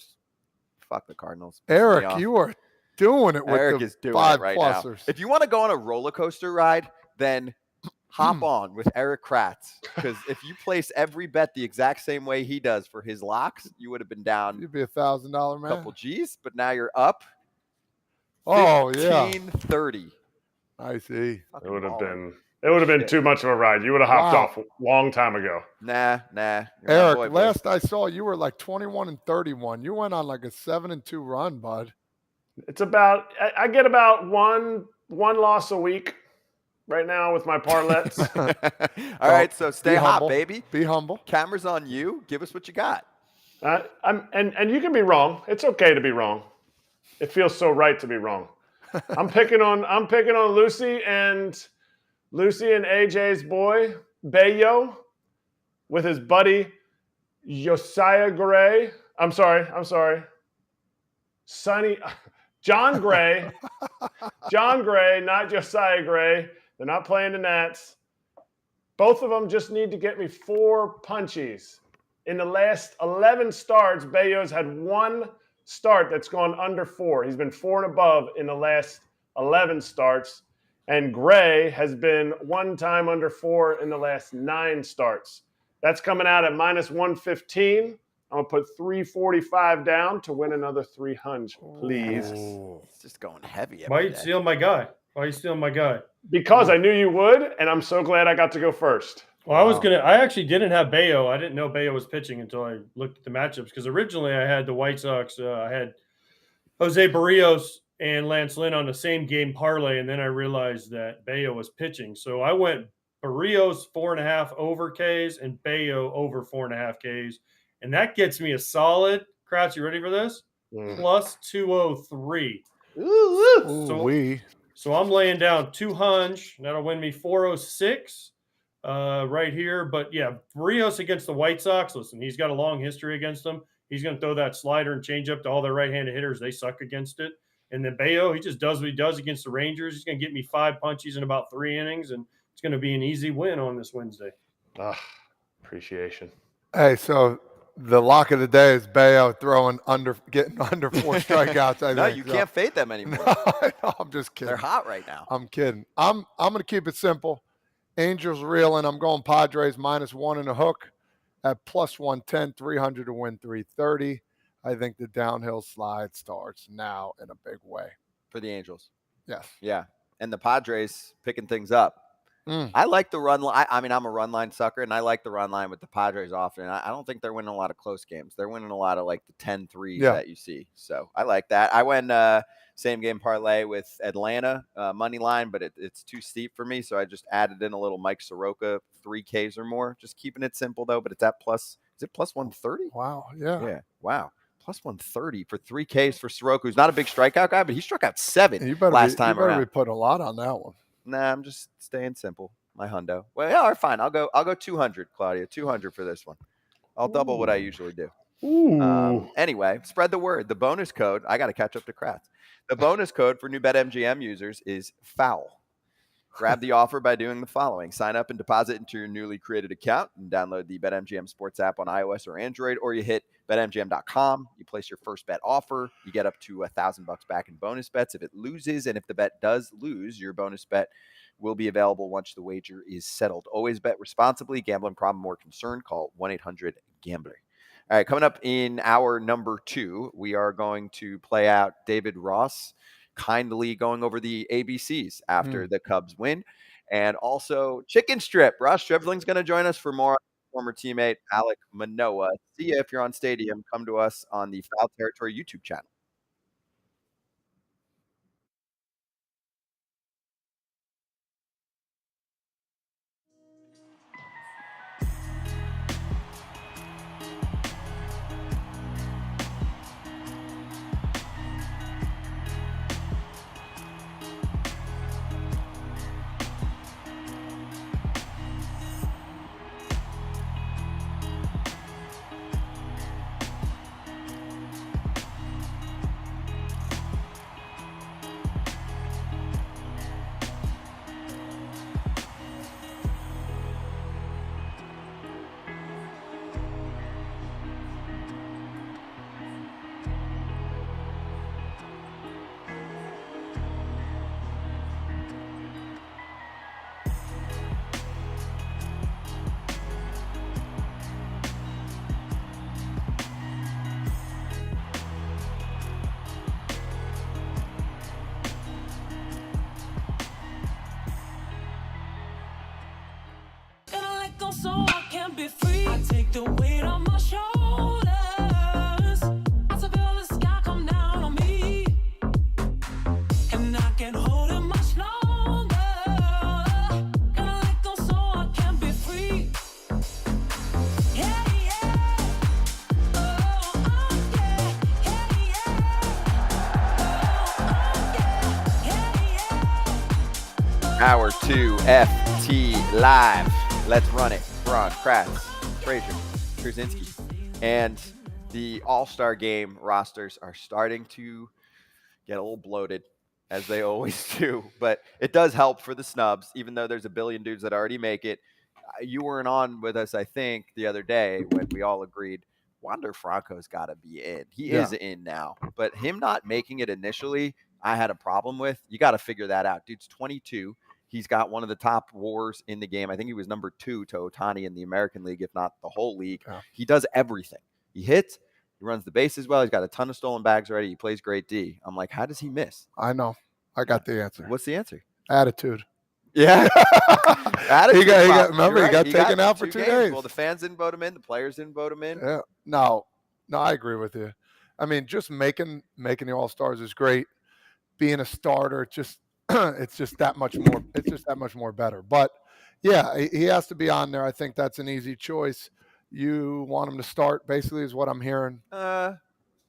Speaker 3: Fuck the Cardinals.
Speaker 5: Eric, you are doing it with
Speaker 3: Eric
Speaker 5: the
Speaker 3: is doing
Speaker 5: 5
Speaker 3: it right
Speaker 5: plussers.
Speaker 3: now. If you want to go on a roller coaster ride, then hop on with Erik Kratz, because if you place every bet the exact same way he does for his locks, you would have been down.
Speaker 5: You'd be $1,000 man.
Speaker 3: Couple G's, but now you're up.
Speaker 5: Oh yeah,
Speaker 3: 15-30.
Speaker 5: I see.
Speaker 2: It would have been too much of a ride. You would have hopped off a long time ago.
Speaker 3: Nah.
Speaker 5: Eric, last I saw you were like 21-31. You went on like a 7-2 run, bud.
Speaker 2: It's about I get about one loss a week right now with my parlays.
Speaker 3: All right, so stay hot, baby.
Speaker 5: Be humble.
Speaker 3: Camera's on you. Give us what you got.
Speaker 2: And you can be wrong. It's okay to be wrong. It feels so right to be wrong. I'm picking on Lucy and AJ's boy Bayo with his buddy Josiah Gray. I'm sorry. John Gray. John Gray, not Josiah Gray. They're not playing the Nats. Both of them just need to get me 4 punchies. In the last 11 starts, Bayo's had 1 start that's gone under 4. He's been 4 and above in the last 11 starts. And Gray has been 1 time under 4 in the last 9 starts. That's coming out at -115. I'm going to put 345 down to win another 300, please.
Speaker 3: It's just going heavy.
Speaker 6: Why are you stealing my guy?
Speaker 2: Because I knew you would, and I'm so glad I got to go first.
Speaker 6: Well, I actually didn't have Bayo. I didn't know Bayo was pitching until I looked at the matchups, because originally I had the White Sox. I had Jose Barrios and Lance Lynn on the same game parlay, and then I realized that Bayo was pitching. So I went Barrios 4.5 over Ks and Bayo over 4.5 Ks. And that gets me a solid, Kratz, you ready for this? Plus 203. So I'm laying down 200. That'll win me 406 right here. But yeah, Barrios against the White Sox. Listen, he's got a long history against them. He's going to throw that slider and change up to all their right-handed hitters. They suck against it. And then Bayo, he just does what he does against the Rangers. He's going to get me 5 punchies in about 3 innings, and it's going to be an easy win on this Wednesday.
Speaker 2: Appreciation.
Speaker 5: Hey, so The lock of the day is Bayo getting under 4 strikeouts. I
Speaker 3: No,
Speaker 5: think.
Speaker 3: you can't fade them anymore.
Speaker 5: No, I'm just kidding.
Speaker 3: They're hot right now.
Speaker 5: I'm kidding. I'm going to keep it simple. Angels reeling. I'm going Padres -1 and a hook at +110, 300 to win 330. I think the downhill slide starts now in a big way.
Speaker 3: For the Angels.
Speaker 5: Yes.
Speaker 3: Yeah. And the Padres picking things up. I like the run line. I mean, I'm a run line sucker, and I like the run line with the Padres often. I don't think they're winning a lot of close games. They're winning a lot of like the 10-3s that you see. So I like that. I went same game parlay with Atlanta money line, but it's too steep for me. So I just added in a little Mike Soroka 3Ks or more. Just keeping it simple, though. But it's at is it +130?
Speaker 5: Wow. Yeah.
Speaker 3: Yeah. Wow. +130 for 3Ks for Soroka, who's not a big strikeout guy, but he struck out 7 last time around.
Speaker 5: You better be putting a lot on that one.
Speaker 3: Nah, I'm just staying simple. My hundo. Well, yeah, all right, fine. I'll go 200, Claudia. 200 for this one. I'll double what I usually do. Anyway, spread the word. The bonus code, I got to catch up to Kratz. The bonus code for new BetMGM users is FOUL. Grab the offer by doing the following. Sign up and deposit into your newly created account and download the BetMGM Sports app on iOS or Android, or you hit BetMGM.com. You place your first bet offer. You get up to $1,000 back in bonus bets if it loses, and if the bet does lose, your bonus bet will be available once the wager is settled. Always bet responsibly. Gambling problem or concern, call 1-800-GAMBLER. All right, coming up in hour number 2, we are going to play out David Ross kindly going over the ABCs after the Cubs win. And also Chicken Strip. Ross Stripling's going to join us for more. Former teammate Alek Manoah. See you if you're on Stadium. Come to us on the Foul Territory YouTube channel.
Speaker 9: So I can be free. I take the weight on my shoulders. I feel the sky come down on me, and I can't hold it much longer. Gonna let go so I can be free. Yeah, yeah. Oh, yeah. Yeah, yeah. Oh, yeah.
Speaker 3: Hour 2 FT Live. Let's run it. Braun, Kratz, Frazier, Pierzynski. And the All-Star Game rosters are starting to get a little bloated, as they always do. But it does help for the snubs, even though there's a billion dudes that already make it. You weren't on with us, I think, the other day when we all agreed Wander Franco's got to be in. He is in now. But him not making it initially, I had a problem with. You got to figure that out. Dude's 22. He's got one of the top WARs in the game. I think he was number 2 to Ohtani in the American League, if not the whole league. Yeah. He does everything. He hits. He runs the bases well. He's got a ton of stolen bags already. He plays great D. I'm like, how does he miss?
Speaker 5: I know. I got the answer.
Speaker 3: What's the answer?
Speaker 5: Attitude.
Speaker 3: Yeah. Attitude.
Speaker 5: He got taken out for 2 days.
Speaker 3: Well, the fans didn't vote him in. The players didn't vote him in.
Speaker 5: Yeah. No, I agree with you. I mean, just making the All-Stars is great. Being a starter, it's just that much more. It's just that much more better. But yeah, he has to be on there. I think that's an easy choice. You want him to start, basically, is what I'm hearing.
Speaker 3: I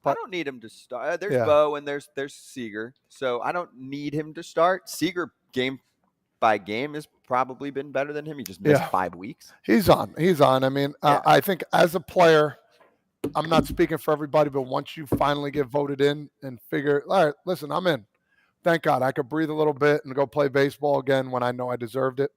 Speaker 3: don't need him to start. There's Bo and there's Seager, so I don't need him to start. Seager game by game has probably been better than him. He just missed 5 weeks.
Speaker 5: He's on. I mean, I think as a player, I'm not speaking for everybody, but once you finally get voted in and figure, all right, listen, I'm in. Thank God I could breathe a little bit and go play baseball again when I know I deserved it.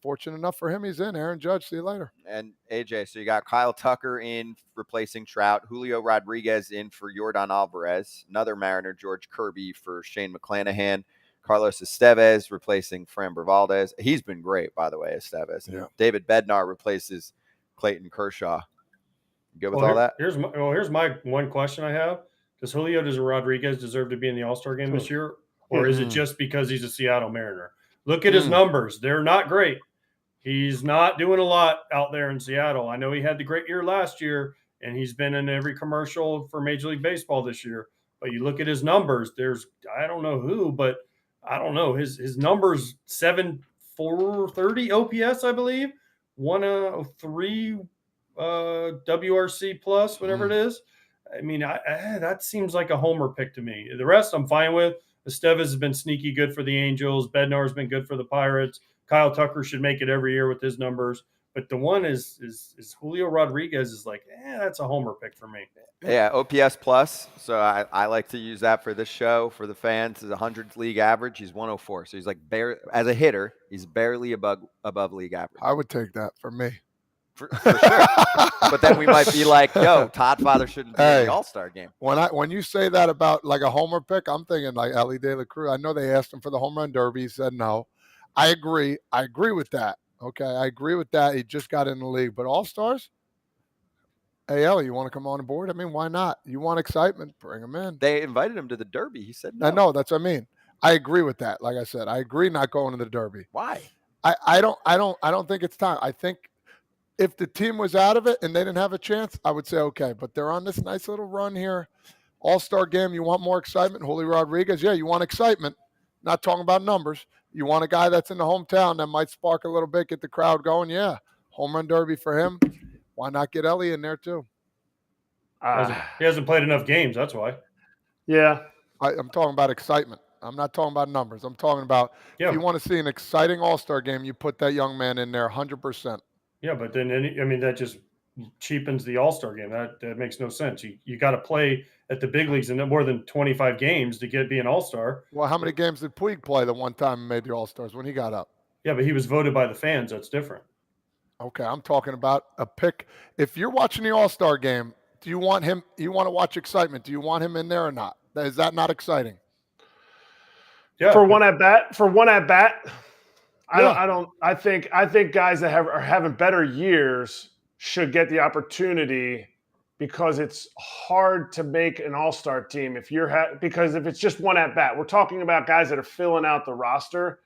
Speaker 5: fortunate enough for him, he's in. Aaron Judge, see you later.
Speaker 3: And AJ, so you got Kyle Tucker in replacing Trout, Julio Rodriguez in for Yordan Alvarez, another Mariner, George Kirby for Shane McClanahan, Carlos Estevez replacing Framber Valdez. He's been great, by the way, Estevez.
Speaker 5: Yeah.
Speaker 3: David Bednar replaces Clayton Kershaw. You good with all that?
Speaker 6: Here's my one question I have. Does Julio Rodriguez deserve to be in the All-Star game this year? Or is it just because he's a Seattle Mariner? Look at his numbers. They're not great. He's not doing a lot out there in Seattle. I know he had the great year last year, and he's been in every commercial for Major League Baseball this year. But you look at his numbers, I don't know who, but I don't know. His numbers, 7.430 OPS, I believe, 103 WRC plus, whatever it is. I mean, that seems like a homer pick to me. The rest I'm fine with. Estevez has been sneaky good for the Angels. Bednar's been good for the Pirates. Kyle Tucker should make it every year with his numbers. But the one is Julio Rodriguez is like, that's a homer pick for me.
Speaker 3: Yeah, OPS plus. So I like to use that for this show for the fans. Is 100 league average. He's 104. So he's like as a hitter, he's barely above league average.
Speaker 5: I would take that for me.
Speaker 3: For sure. But then we might be like, yo, Todd Father shouldn't be in the All-Star game.
Speaker 5: When you say that about like a homer pick, I'm thinking like Ellie De La Cruz. I know they asked him for the home run derby. He said no. I agree. I agree with that. Okay, I agree with that. He just got in the league. But All-Stars? Hey, Ellie, you want to come on board? I mean, why not? You want excitement? Bring him in.
Speaker 3: They invited him to the Derby. He said no.
Speaker 5: I know. That's what I mean. I agree with that. Like I said, I agree not going to the Derby.
Speaker 3: Why?
Speaker 5: I don't think it's time. I think if the team was out of it and they didn't have a chance, I would say okay. But they're on this nice little run here. All-Star game, you want more excitement? Julio Rodriguez, yeah, you want excitement. Not talking about numbers. You want a guy that's in the hometown that might spark a little bit, get the crowd going. Yeah, home run derby for him. Why not get Ellie in there too?
Speaker 6: He hasn't played enough games. That's why.
Speaker 2: Yeah.
Speaker 5: I'm talking about excitement. I'm not talking about numbers. I'm talking about if you want to see an exciting All-Star game, you put that young man in there 100%.
Speaker 6: Yeah, but then, that just cheapens the All-Star game. That makes no sense. You got to play at the big leagues in more than 25 games to be an All-Star.
Speaker 5: Well, how many games did Puig play the one time and made the All-Stars when he got up?
Speaker 6: Yeah, but he was voted by the fans. That's different.
Speaker 5: Okay, I'm talking about a pick. If you're watching the All-Star game, do you want him? You want to watch excitement? Do you want him in there or not? Is that not exciting?
Speaker 2: Yeah. For one at bat. I think guys that are having better years should get the opportunity because it's hard to make an all-star team because if it's just one at bat. We're talking about guys that are filling out the roster.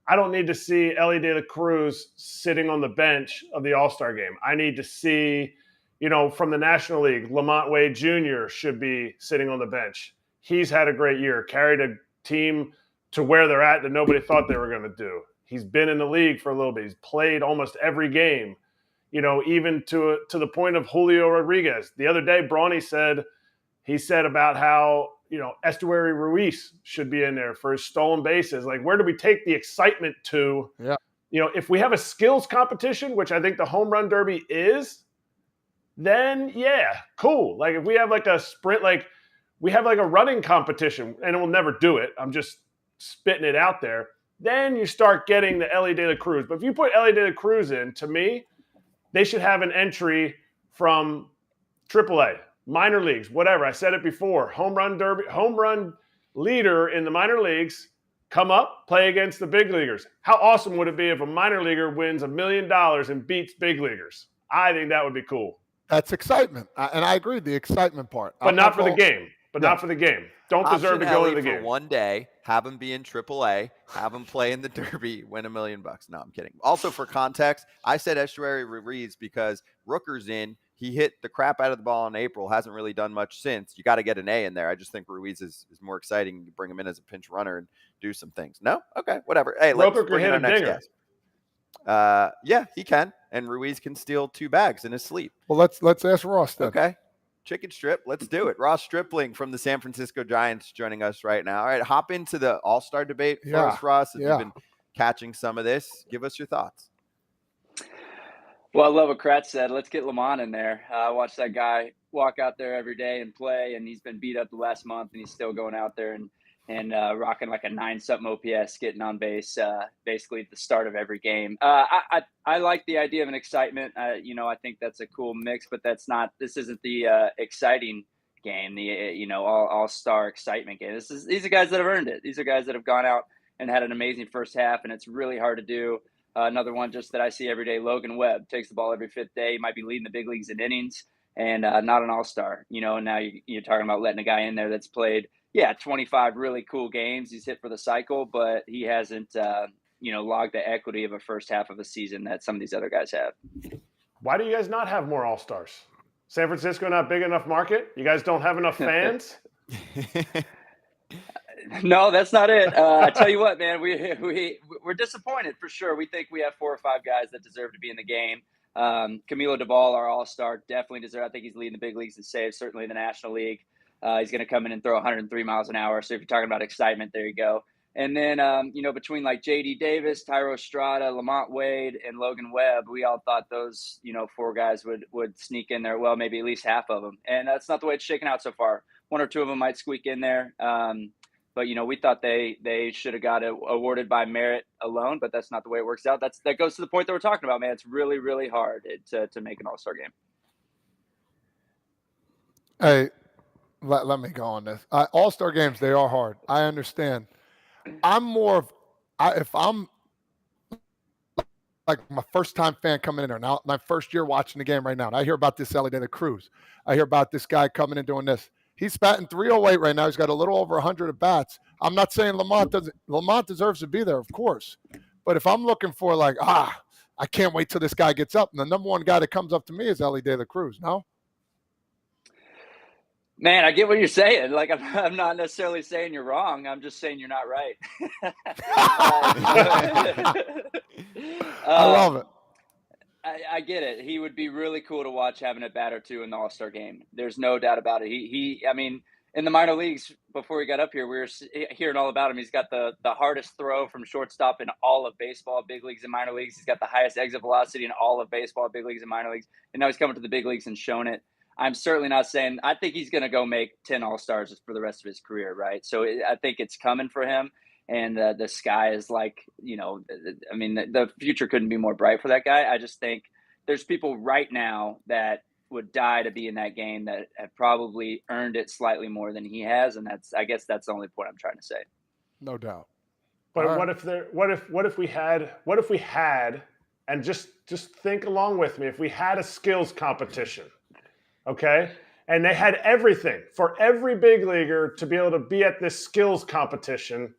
Speaker 2: I don't need to see Ellie De La Cruz sitting on the bench of the all-star game. I need to see, from the National League, Lamont Wade Jr. should be sitting on the bench. He's had a great year, carried a team to where they're at that nobody thought they were going to do. He's been in the league for a little bit. He's played almost every game, even to the point of Julio Rodriguez. The other day, Brawny said about how, Estuary Ruiz should be in there for his stolen bases. Like, where do we take the excitement to?
Speaker 5: Yeah.
Speaker 2: If we have a skills competition, which I think the home run derby is, then yeah, cool. Like if we have like a sprint, like we have like a running competition, and we'll never do it. I'm just spitting it out there. Then you start getting the Ellie De La Cruz. But if you put Ellie De La Cruz in, to me, they should have an entry from AAA, minor leagues, whatever. I said it before. Home run derby, home run leader in the minor leagues, come up, play against the big leaguers. How awesome would it be if a minor leaguer wins $1 million and beats big leaguers? I think that would be cool.
Speaker 5: That's excitement. And I agree, the excitement part.
Speaker 2: But not for the game. Not for the game. Don't deserve to go to the game.
Speaker 3: For one day, have him be in AAA, have him play in the Derby, win $1 million. No, I'm kidding. Also, for context, I said Estuary Ruiz because Rooker's in. He hit the crap out of the ball in April. Hasn't really done much since. You got to get an A in there. I just think Ruiz is more exciting. You bring him in as a pinch runner and do some things. No? Okay, whatever. Hey, let's bring in our next guest. Yeah, he can. And Ruiz can steal 2 bags in his sleep.
Speaker 5: Well, let's ask Ross then.
Speaker 3: Okay. Chicken strip. Let's do it. Ross Stripling from the San Francisco Giants joining us right now. All right, hop into the All-Star debate first, Ross. If you've been catching some of this, give us your thoughts.
Speaker 10: Well, I love what Kratz said. Let's get Lamont in there. I watch that guy walk out there every day and play, and he's been beat up the last month, and he's still going out there and and rocking like a 9-something OPS, getting on base basically at the start of every game. I like the idea of an excitement. I think that's a cool mix, but this isn't the exciting game, the all-star excitement game. These are guys that have earned it. These are guys that have gone out and had an amazing first half, and it's really hard to do. Another one just that I see every day, Logan Webb takes the ball every fifth day. He might be leading the big leagues in innings and not an all-star. And now you're talking about letting a guy in there that's played, 25 really cool games. He's hit for the cycle, but he hasn't, logged the equity of a first half of a season that some of these other guys have.
Speaker 2: Why do you guys not have more all-stars? San Francisco not big enough market? You guys don't have enough fans?
Speaker 10: No, that's not it. I tell you what, man, we're disappointed for sure. We think we have 4 or 5 guys that deserve to be in the game. Camilo Duvall, our all-star, definitely deserves. I think he's leading the big leagues in saves, certainly in the National League. He's going to come in and throw 103 miles an hour. So if you're talking about excitement, there you go. And then, between like J.D. Davis, Tyro Estrada, Lamont Wade, and Logan Webb, we all thought those, 4 guys would sneak in there. Well, maybe at least half of them. And that's not the way it's shaken out so far. 1 or 2 of them might squeak in there. But, we thought they should have got awarded by merit alone, but that's not the way it works out. That goes to the point that we're talking about, man. It's really, really hard to make an all-star game.
Speaker 5: Hey, let me go on this. All-star games, they are hard. I understand. If I'm like my first-time fan coming in there, now my first year watching the game right now, and I hear about this Elly De La Cruz. I hear about this guy coming in doing this. He's batting 308 right now. He's got a little over 100 at bats. I'm not saying Lamont deserves to be there, of course. But if I'm looking for I can't wait till this guy gets up. And the number one guy that comes up to me is Elly De La Cruz. No?
Speaker 10: Man, I get what you're saying. Like, I'm not necessarily saying you're wrong. I'm just saying you're not right.
Speaker 5: I love it.
Speaker 10: I get it. He would be really cool to watch having a bat or two in the All-Star game. There's no doubt about it. In the minor leagues, before he got up here, we were hearing all about him. He's got the hardest throw from shortstop in all of baseball, big leagues and minor leagues. He's got the highest exit velocity in all of baseball, big leagues and minor leagues. And now he's coming to the big leagues and shown it. I'm certainly not saying – I think he's going to go make 10 All-Stars for the rest of his career, right? So I think it's coming for him. And the sky is the future couldn't be more bright for that guy. I just think there's people right now that would die to be in that game that have probably earned it slightly more than he has. And I guess that's the only point I'm trying to say.
Speaker 5: No doubt.
Speaker 2: But what if we had, and just think along with me, if we had a skills competition, okay? And they had everything for every big leaguer to be able to be at this skills competition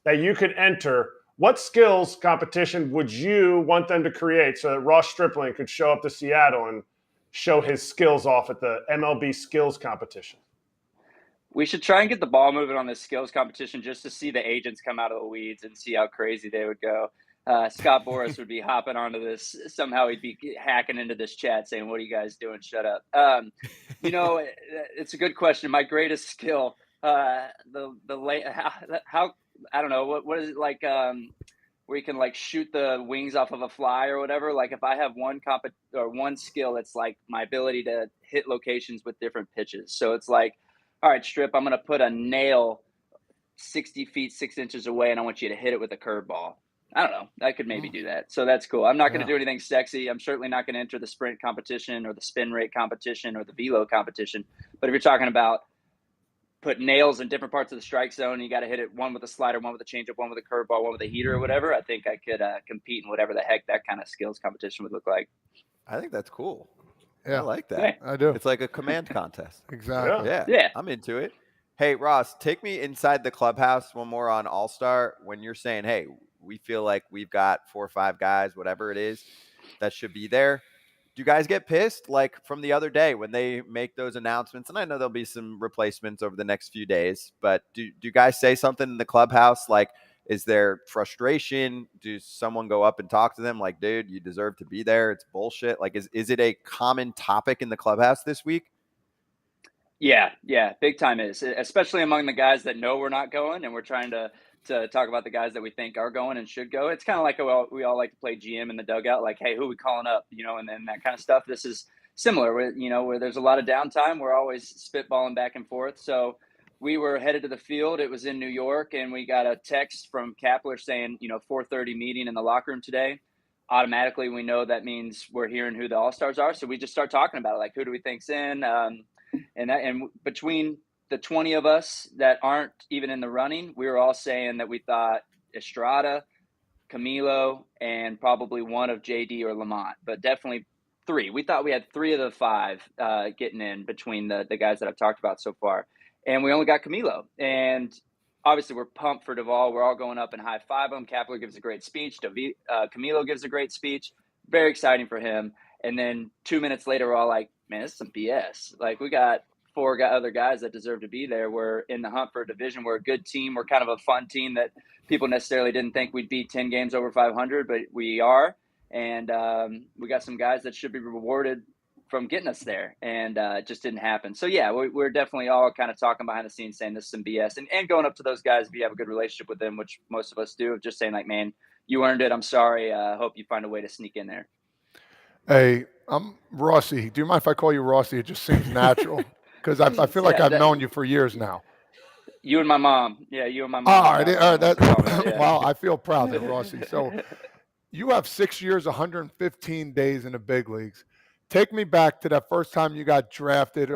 Speaker 2: that you could enter. What skills competition would you want them to create so that Ross Stripling could show up to Seattle and show his skills off at the MLB skills competition?
Speaker 10: We should try and get the ball moving on this skills competition just to see the agents come out of the weeds and see how crazy they would go. Scott Boras would be hopping onto this. Somehow he'd be hacking into this chat saying, "What are you guys doing? Shut up." It's a good question. My greatest skill, how I don't know, what is it like where you can like shoot the wings off of a fly or whatever. Like if I have one skill, it's like my ability to hit locations with different pitches. So it's like, all right, Strip, I'm going to put a nail 60 feet, 6 inches away, and I want you to hit it with a curveball. I don't know. I could maybe do that. So that's cool. I'm not going to do anything sexy. I'm certainly not going to enter the sprint competition or the spin rate competition or the velo competition. But if you're talking about put nails in different parts of the strike zone, and you got to hit it one with a slider, one with a changeup, one with a curveball, one with a heater or whatever, I think I could compete in whatever the heck that kind of skills competition would look like.
Speaker 3: I think that's cool.
Speaker 5: Yeah,
Speaker 3: I like that.
Speaker 10: Hey.
Speaker 5: I do.
Speaker 3: It's like a command contest.
Speaker 5: Exactly.
Speaker 3: Yeah, I'm into it. Hey, Ross, take me inside the clubhouse one more on All-Star. When you're saying, hey, we feel like we've got 4 or 5 guys, whatever it is, that should be there. Do you guys get pissed like from the other day when they make those announcements? And I know there'll be some replacements over the next few days, but do you guys say something in the clubhouse? Like, is there frustration? Does someone go up and talk to them like, dude, you deserve to be there? It's bullshit. Like, is it a common topic in the clubhouse this week?
Speaker 10: Yeah, big time is, especially among the guys that know we're not going, and we're trying to talk about the guys that we think are going and should go. It's kind of like we all like to play GM in the dugout, like, hey, who are we calling up, and then that kind of stuff. This is similar, where there's a lot of downtime. We're always spitballing back and forth. So we were headed to the field. It was in New York, and we got a text from Kapler saying, 4:30 meeting in the locker room today. Automatically, we know that means we're hearing who the All-Stars are. So we just start talking about it, like, who do we think's in? And between the 20 of us that aren't even in the running, we were all saying that we thought Estrada, Camilo, and probably one of JD or Lamont, but definitely 3. We thought we had 3 of the 5 getting in between the guys that I've talked about so far. And we only got Camilo. And obviously we're pumped for Duvall. We're all going up and high-five him. Kapler gives a great speech. Camilo gives a great speech. Very exciting for him. And then 2 minutes later, we're all like, man, this is some BS. Like, we got 4 other guys that deserve to be there. We're in the hunt for a division. We're a good team. We're kind of a fun team that people necessarily didn't think we'd be 10 games over 500, but we are. And we got some guys that should be rewarded from getting us there, and it just didn't happen. So, yeah, we're definitely all kind of talking behind the scenes saying this is some BS. And going up to those guys, if you have a good relationship with them, which most of us do, just saying, like, man, you earned it. I'm sorry. Hope you find a way to sneak in there.
Speaker 5: Hey, I'm Rossi. Do you mind if I call you Rossi? It just seems natural because I feel like I've known you for years now.
Speaker 10: You and my mom. Yeah, you and my mom.
Speaker 5: All right. Well, I feel proud there, Rossi. So you have 6 years, 115 days in the big leagues. Take me back to that first time you got drafted,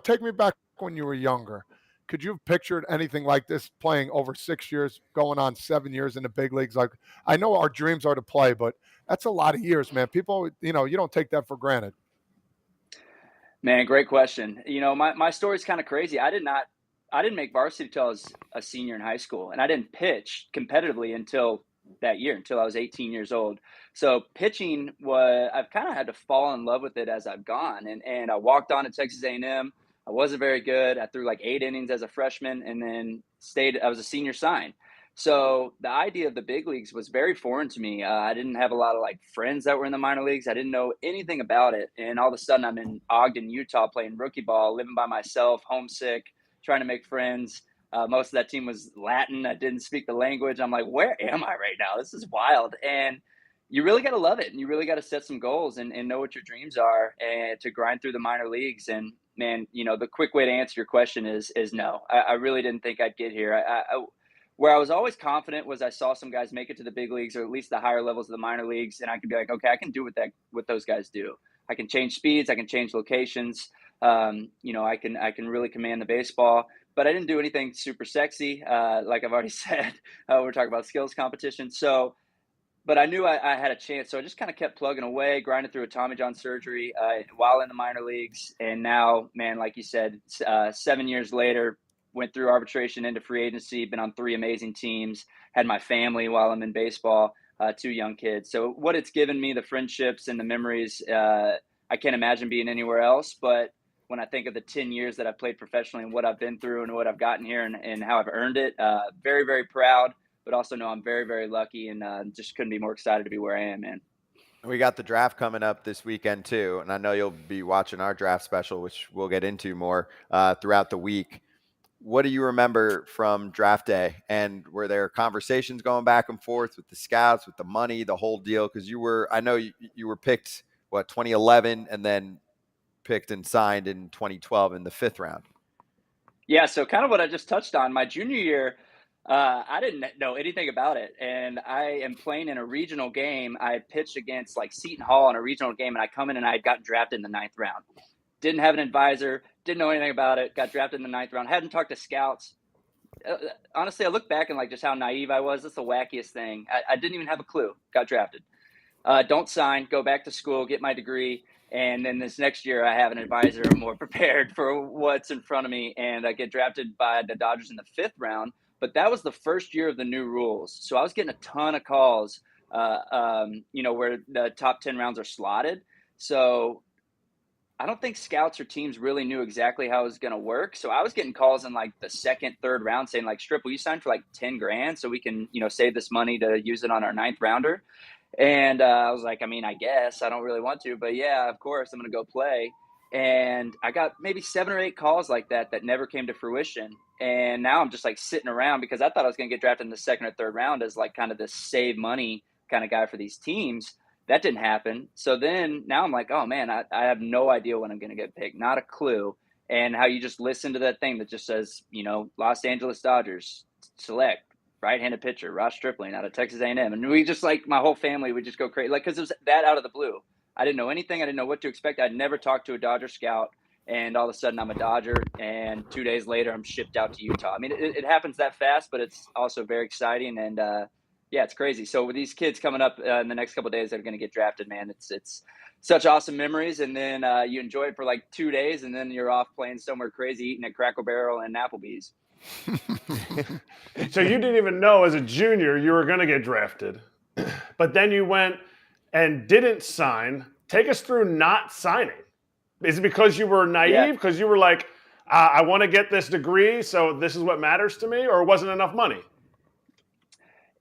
Speaker 5: take me back when you were younger. Could you have pictured anything like this playing over 6 years, going on 7 years in the big leagues? Like, I know our dreams are to play, but that's a lot of years, man. People, you don't take that for granted.
Speaker 10: Man, great question. My story's kind of crazy. I didn't make varsity until I was a senior in high school, and I didn't pitch competitively until that year, until I was 18 years old. So pitching I've kind of had to fall in love with it as I've gone. And I walked on at Texas A&M. I wasn't very good. I threw like 8 innings as a freshman and then I was a senior sign. So the idea of the big leagues was very foreign to me. I didn't have a lot of like friends that were in the minor leagues. I didn't know anything about it. And all of a sudden I'm in Ogden, Utah, playing rookie ball, living by myself, homesick, trying to make friends. Most of that team was Latin. I didn't speak the language. I'm like, where am I right now? This is wild. And you really got to love it. And you really got to set some goals and know what your dreams are and to grind through the minor leagues. And man, the quick way to answer your question is no. I really didn't think I'd get here. Where I was always confident was I saw some guys make it to the big leagues or at least the higher levels of the minor leagues. And I could be like, okay, I can do what those guys do. I can change speeds. I can change locations. I can really command the baseball. But I didn't do anything super sexy. Like I've already said, we're talking about skills competition. But I knew I had a chance. So I just kind of kept plugging away, grinding through a Tommy John surgery while in the minor leagues. And now, man, like you said, 7 years later, went through arbitration into free agency, been on 3 amazing teams, had my family while I'm in baseball, 2 young kids. So what it's given me, the friendships and the memories, I can't imagine being anywhere else. But when I think of the 10 years that I've played professionally and what I've been through and what I've gotten here and how I've earned it, very, very proud, but also know I'm very, very lucky and just couldn't be more excited to be where I am, man.
Speaker 3: We got the draft coming up this weekend too, and I know you'll be watching our draft special, which we'll get into more throughout the week. What do you remember from draft day? And were there conversations going back and forth with the scouts, with the money, the whole deal? Because I know you were picked, 2011, and then picked and signed in 2012 in the 5th round.
Speaker 10: Yeah, so kind of what I just touched on. My junior year, I didn't know anything about it. And I am playing in a regional game. I pitched against like Seton Hall in a regional game, and I come in and I had gotten drafted in the 9th round. Didn't have an advisor, didn't know anything about it, got drafted in the 9th round, hadn't talked to scouts. Honestly, I look back and like just how naive I was. That's the wackiest thing. I didn't even have a clue, got drafted. Don't sign, go back to school, get my degree. And then this next year, I have an advisor more prepared for what's in front of me. And I get drafted by the Dodgers in the 5th round. But that was the first year of the new rules. So I was getting a ton of calls, where the top 10 rounds are slotted. So I don't think scouts or teams really knew exactly how it was going to work. So I was getting calls in like the 2nd, 3rd round saying like, Strip, will you sign for like 10 grand so we can, save this money to use it on our 9th rounder? And I was like, I guess I don't really want to, but yeah, of course I'm going to go play. And I got maybe 7 or 8 calls like that never came to fruition. And now I'm just like sitting around because I thought I was going to get drafted in the 2nd or 3rd round as like kind of this save money kind of guy for these teams. That didn't happen. So then now I'm like, oh man, I have no idea when I'm going to get picked. Not a clue. and how you just listen to that thing that just says, Los Angeles Dodgers select right-handed pitcher Ross Stripling out of Texas A&M, and we just my whole family would just go crazy, because it was that out of the blue. I didn't know anything. I didn't know what to expect. I'd never talked to a Dodger scout, and all of a sudden I'm a Dodger, and 2 days later I'm shipped out to Utah. I mean, it happens that fast, but it's also very exciting, and yeah, it's crazy. So with these kids coming up in the next couple of days that are going to get drafted, man, it's such awesome memories. And then you enjoy it for 2 days, and then you're off playing somewhere crazy, eating at Cracker Barrel and Applebee's.
Speaker 2: So you didn't even know as a junior you were going to get drafted, but then you went and didn't sign. Take us through not signing. Is it because you were naive? Because you were like, I want to get this degree, so this is what matters to me, or wasn't enough money?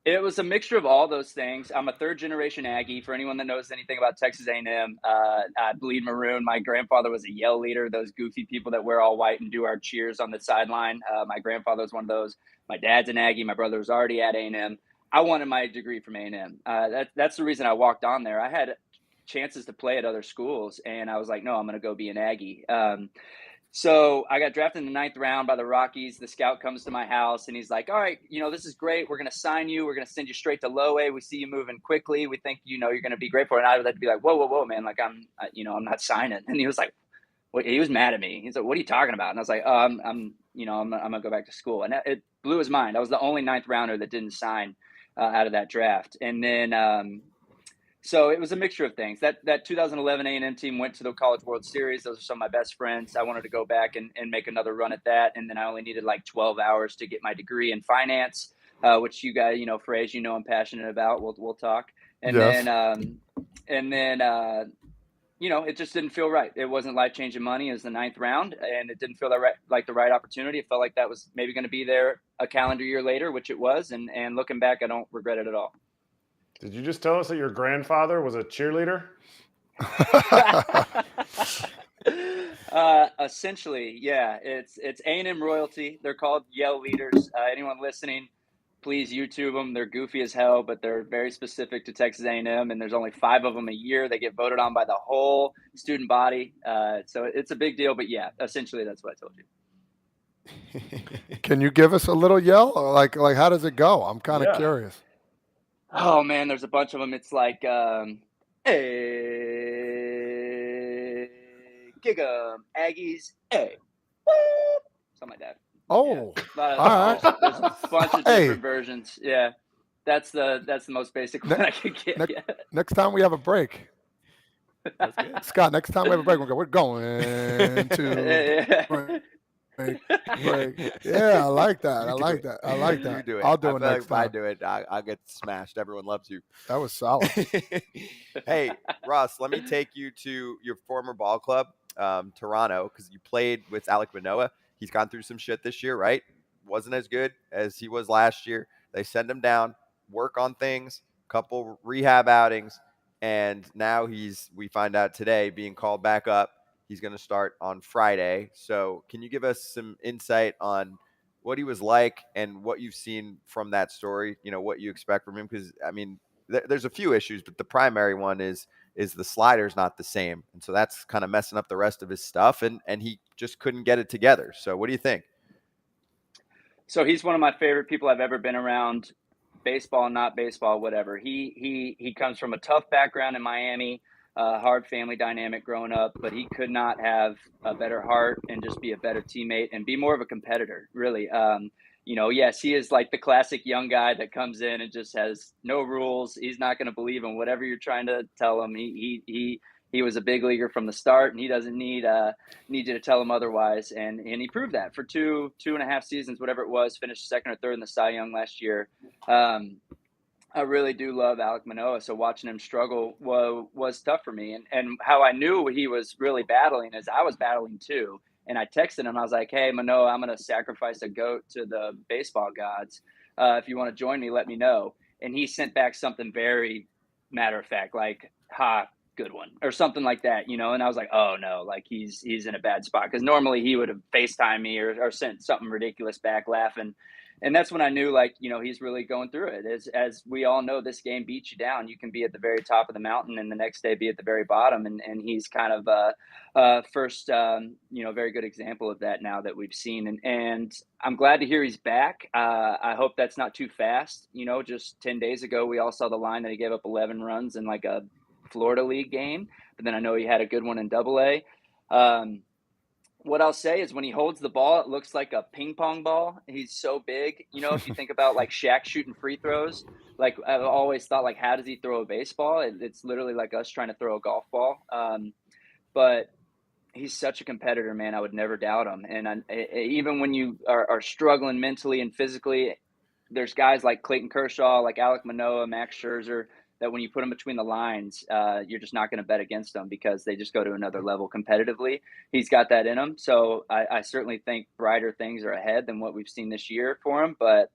Speaker 10: It was a mixture of all those things. I'm a third-generation Aggie. For anyone that knows anything about Texas A&M, I bleed maroon. My grandfather was a yell leader, those goofy people that wear all white and do our cheers on the sideline. My grandfather was one of those. My dad's an Aggie. My brother was already at A&M. I wanted my degree from A&M. That's the reason I walked on there. I had chances to play at other schools, and I was like, no, I'm going to go be an Aggie. So I got drafted in the 9th round by the Rockies. The scout comes to my house, and he's like, all right, this is great. We're going to sign you. We're going to send you straight to low A. We see you moving quickly. We think, you're going to be great for it. And I would like to be like, whoa, man. Like, I'm not signing. And he was like, he was mad at me. He's like, what are you talking about? And I was like, oh, I'm going to go back to school. And it blew his mind. I was the only 9th rounder that didn't sign out of that draft. And then, so it was a mixture of things. That 2011 A&M team went to the College World Series. Those are some of my best friends. I wanted to go back and make another run at that. And then I only needed 12 hours to get my degree in finance, which you guys, Frazier, I'm passionate about. We'll talk. And yes. then it just didn't feel right. It wasn't life-changing money. It was the 9th round, and it didn't feel like the right opportunity. It felt like that was maybe going to be there a calendar year later, which it was. And looking back, I don't regret it at all.
Speaker 2: Did you just tell us that your grandfather was a cheerleader?
Speaker 10: Essentially, yeah. It's A&M royalty. They're called yell leaders. Anyone listening, please YouTube them. They're goofy as hell, but they're very specific to Texas A&M, and there's only 5 of them a year. They get voted on by the whole student body. So it's a big deal, but yeah, essentially that's what I told you.
Speaker 5: Can you give us a little yell? Or like how does it go? I'm kind of curious.
Speaker 10: Oh man, there's a bunch of them. It's like, hey, gig 'em, Aggies, hey, something like that.
Speaker 5: Oh,
Speaker 10: yeah.
Speaker 5: All right.
Speaker 10: There's a bunch of different versions. Yeah, that's the most basic one I could get.
Speaker 5: Next time we have a break, Scott. Next time we have a break, we're going to. Break. Yeah, I like that. I like that.
Speaker 3: You do it.
Speaker 5: I'll do it next time.
Speaker 3: If I do it, I'll get smashed. Everyone loves you.
Speaker 5: That was solid.
Speaker 3: Hey, Ross, let me take you to your former ball club, Toronto, because you played with Alek Manoah. He's gone through some shit this year, right? Wasn't as good as he was last year. They send him down, work on things, couple rehab outings, and now we find out today, being called back up. He's going to start on Friday. So can you give us some insight on what he was like and what you've seen from that story, what you expect from him? Because, I mean, there's a few issues, but the primary one is the slider's not the same. And so that's kind of messing up the rest of his stuff, and he just couldn't get it together. So what do you think?
Speaker 10: So he's one of my favorite people I've ever been around, baseball, not baseball, whatever. He comes from a tough background in Miami. Hard family dynamic growing up, but he could not have a better heart and just be a better teammate and be more of a competitor, really. Yes, he is like the classic young guy that comes in and just has no rules. He's not going to believe in whatever you're trying to tell him. He was a big leaguer from the start, and he doesn't need you to tell him otherwise. And he proved that for two and a half seasons, whatever it was, finished 2nd or 3rd in the Cy Young last year. I really do love Alek Manoah, so watching him struggle was tough for me. And how I knew he was really battling is I was battling too. And I texted him. I was like, hey, Manoah, I'm going to sacrifice a goat to the baseball gods. If you want to join me, let me know. And he sent back something very matter of fact, like, ha, good one, or something like that, And I was like, oh, no, like he's in a bad spot. Because normally he would have FaceTimed me or sent something ridiculous back laughing. And that's when I knew, like, he's really going through it. As we all know, this game beats you down. You can be at the very top of the mountain and the next day be at the very bottom. And he's kind of first, very good example of that now that we've seen. And I'm glad to hear he's back. I hope that's not too fast. Just 10 days ago, we all saw the line that he gave up 11 runs in like a Florida League game. But then I know he had a good one in Double-A. What I'll say is when he holds the ball, it looks like a ping pong ball. He's so big. If you think about like Shaq shooting free throws, like I've always thought, like, how does he throw a baseball? It's literally like us trying to throw a golf ball. But he's such a competitor, man. I would never doubt him. And even when you are struggling mentally and physically, there's guys like Clayton Kershaw, like Alek Manoah, Max Scherzer, that when you put them between the lines, you're just not going to bet against them because they just go to another level competitively. He's got that in him. So I certainly think brighter things are ahead than what we've seen this year for him. But,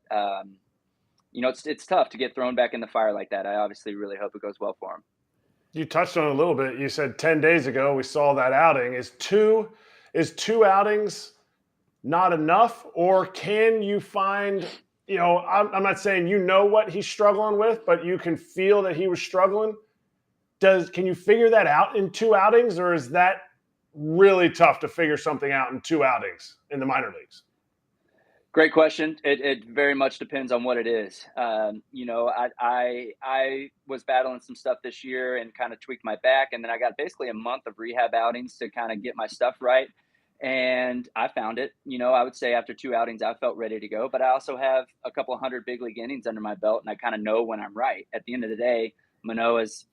Speaker 10: it's tough to get thrown back in the fire like that. I obviously really hope it goes well for him.
Speaker 2: You touched on it a little bit. You said 10 days ago we saw that outing. Is two outings not enough, or can you find – I'm not saying what he's struggling with, but you can feel that he was struggling. Can you figure that out in 2 outings, or is that really tough to figure something out in 2 outings in the minor leagues?
Speaker 10: Great question. It very much depends on what it is. I was battling some stuff this year and kind of tweaked my back, and then I got basically a month of rehab outings to kind of get my stuff right. And I found it. I would say after 2 outings, I felt ready to go. But I also have a couple 100 big league innings under my belt, and I kind of know when I'm right. At the end of the day, Manoah's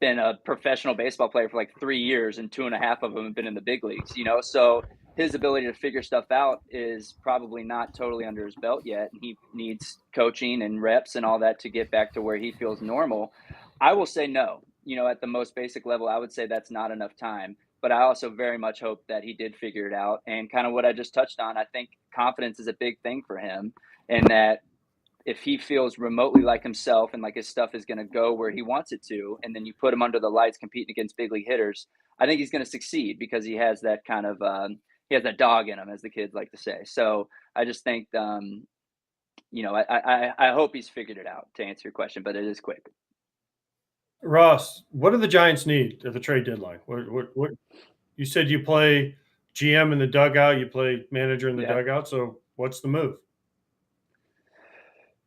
Speaker 10: been a professional baseball player for like 3 years, and 2.5 of them have been in the big leagues. So his ability to figure stuff out is probably not totally under his belt yet. And he needs coaching and reps and all that to get back to where he feels normal. I will say no. At the most basic level, I would say that's not enough time. But I also very much hope that he did figure it out. And kind of what I just touched on, I think confidence is a big thing for him. And that if he feels remotely like himself and like his stuff is going to go where he wants it to, and then you put him under the lights competing against big league hitters, I think he's going to succeed because he has that kind of he has that dog in him, as the kids like to say. So I just think, I hope he's figured it out, to answer your question, but it is quick.
Speaker 6: Ross, what do the Giants need at the trade deadline? What you said you play GM in the dugout, you play manager in the dugout. So what's the move?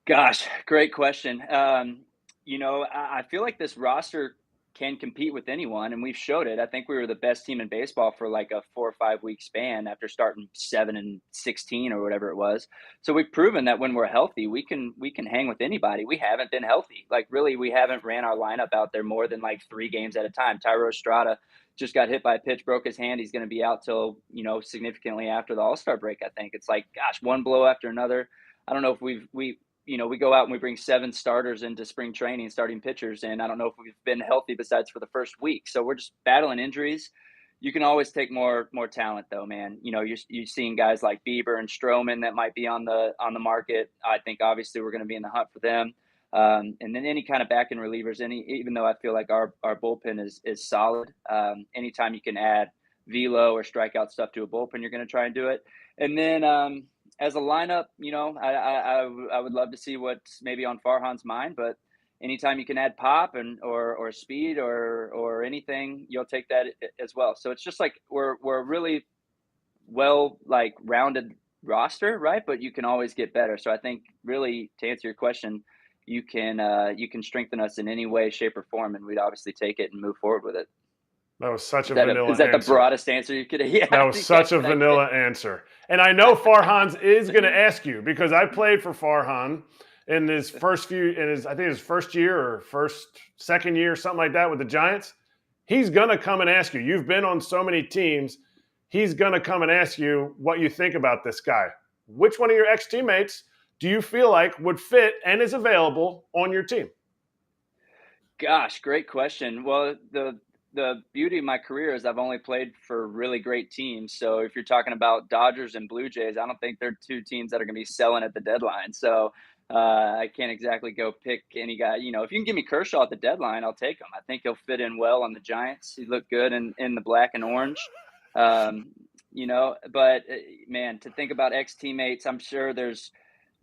Speaker 10: Gosh, great question. I feel like this roster can compete with anyone, and we've showed it. I think we were the best team in baseball for like a 4 or 5 week span after starting 7-16 or whatever it was. So we've proven that when we're healthy, we can hang with anybody. We haven't been healthy. Like, really, we haven't ran our lineup out there more than like 3 games at a time. Tyro Estrada just got hit by a pitch, broke his hand. He's going to be out till, significantly after the All-Star break, I think. It's like, gosh, one blow after another. I don't know if we go out and we bring 7 starters into spring training, starting pitchers, and I don't know if we've been healthy besides for the first week. So we're just battling injuries. You can always take more talent, though, man. You're seeing guys like Bieber and Stroman that might be on the market. I think obviously we're going to be in the hunt for them. And then any kind of back-end relievers, even though I feel like our bullpen is solid. Anytime you can add velo or strikeout stuff to a bullpen, you're going to try and do it. And then as a lineup, I would love to see what's maybe on Farhan's mind, but anytime you can add pop or speed or anything, you'll take that as well. So it's just like we're really well rounded roster, right? But you can always get better. So I think really to answer your question, you can strengthen us in any way, shape, or form, and we'd obviously take it and move forward with it.
Speaker 2: That was such a vanilla answer.
Speaker 10: Is that the broadest answer you could have? Yeah,
Speaker 2: that was such a vanilla answer. And I know Farhan is going to ask you, because I played for Farhan in his first year or second year, something like that with the Giants. He's going to come and ask you. You've been on so many teams. He's going to come and ask you what you think about this guy. Which one of your ex-teammates do you feel like would fit and is available on your team?
Speaker 10: Gosh, great question. Well, the beauty of my career is I've only played for really great teams. So if you're talking about Dodgers and Blue Jays, I don't think they're 2 teams that are going to be selling at the deadline. So I can't exactly go pick any guy. If you can give me Kershaw at the deadline, I'll take him. I think he'll fit in well on the Giants. He looked good in the black and orange. But man, to think about ex-teammates, I'm sure there's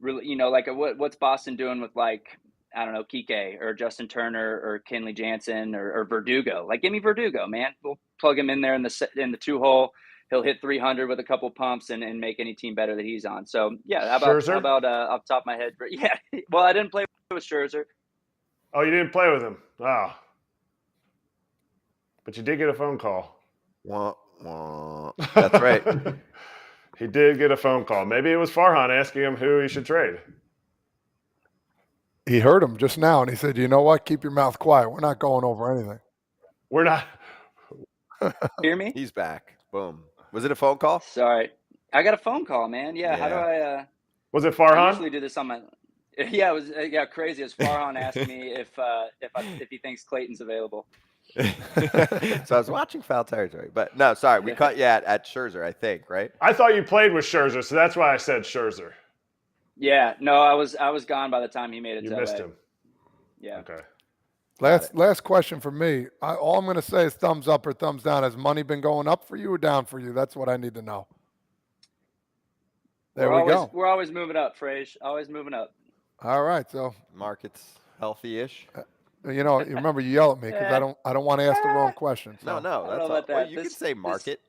Speaker 10: really, like what's Boston doing with like, I don't know, Kike or Justin Turner or Kenley Jansen or Verdugo. Like, give me Verdugo, man. We'll plug him in there in the 2-hole. He'll hit 300 with a couple pumps and make any team better that he's on. So yeah, how about off the top of my head? Yeah, well, I didn't play with Scherzer.
Speaker 2: Oh, you didn't play with him. Oh, but you did get a phone call.
Speaker 3: Wah, wah. That's right.
Speaker 2: He did get a phone call. Maybe it was Farhan asking him who he should trade.
Speaker 5: He heard him just now, and he said, "You know what? Keep your mouth quiet. We're not going over anything."
Speaker 2: We're not.
Speaker 10: Hear me?
Speaker 3: He's back. Boom. Was it a phone call?
Speaker 10: Sorry, I got a phone call, man. Yeah. How do I?
Speaker 2: Was it
Speaker 10: I
Speaker 2: Farhan?
Speaker 10: usually do this on my. Yeah, it was crazy. It was Farhan asked me if he thinks Clayton's available.
Speaker 3: So I was watching Foul Territory, but no, sorry, we cut you at Scherzer, I think, right?
Speaker 2: I thought you played with Scherzer, so that's why I said Scherzer.
Speaker 10: Yeah, no, I was gone by the time he made it.
Speaker 2: You
Speaker 10: to
Speaker 2: missed
Speaker 10: LA.
Speaker 2: him.
Speaker 10: Yeah.
Speaker 2: Okay.
Speaker 5: Last question for me. All I'm going to say is thumbs up or thumbs down. Has money been going up for you or down for you? That's what I need to know. There we go.
Speaker 10: We're always moving up, Frage. Always moving up.
Speaker 5: All right, so
Speaker 3: market's healthy-ish.
Speaker 5: You remember you yell at me because I don't want to ask the wrong question. So.
Speaker 3: No, that's all. Well, you can say market.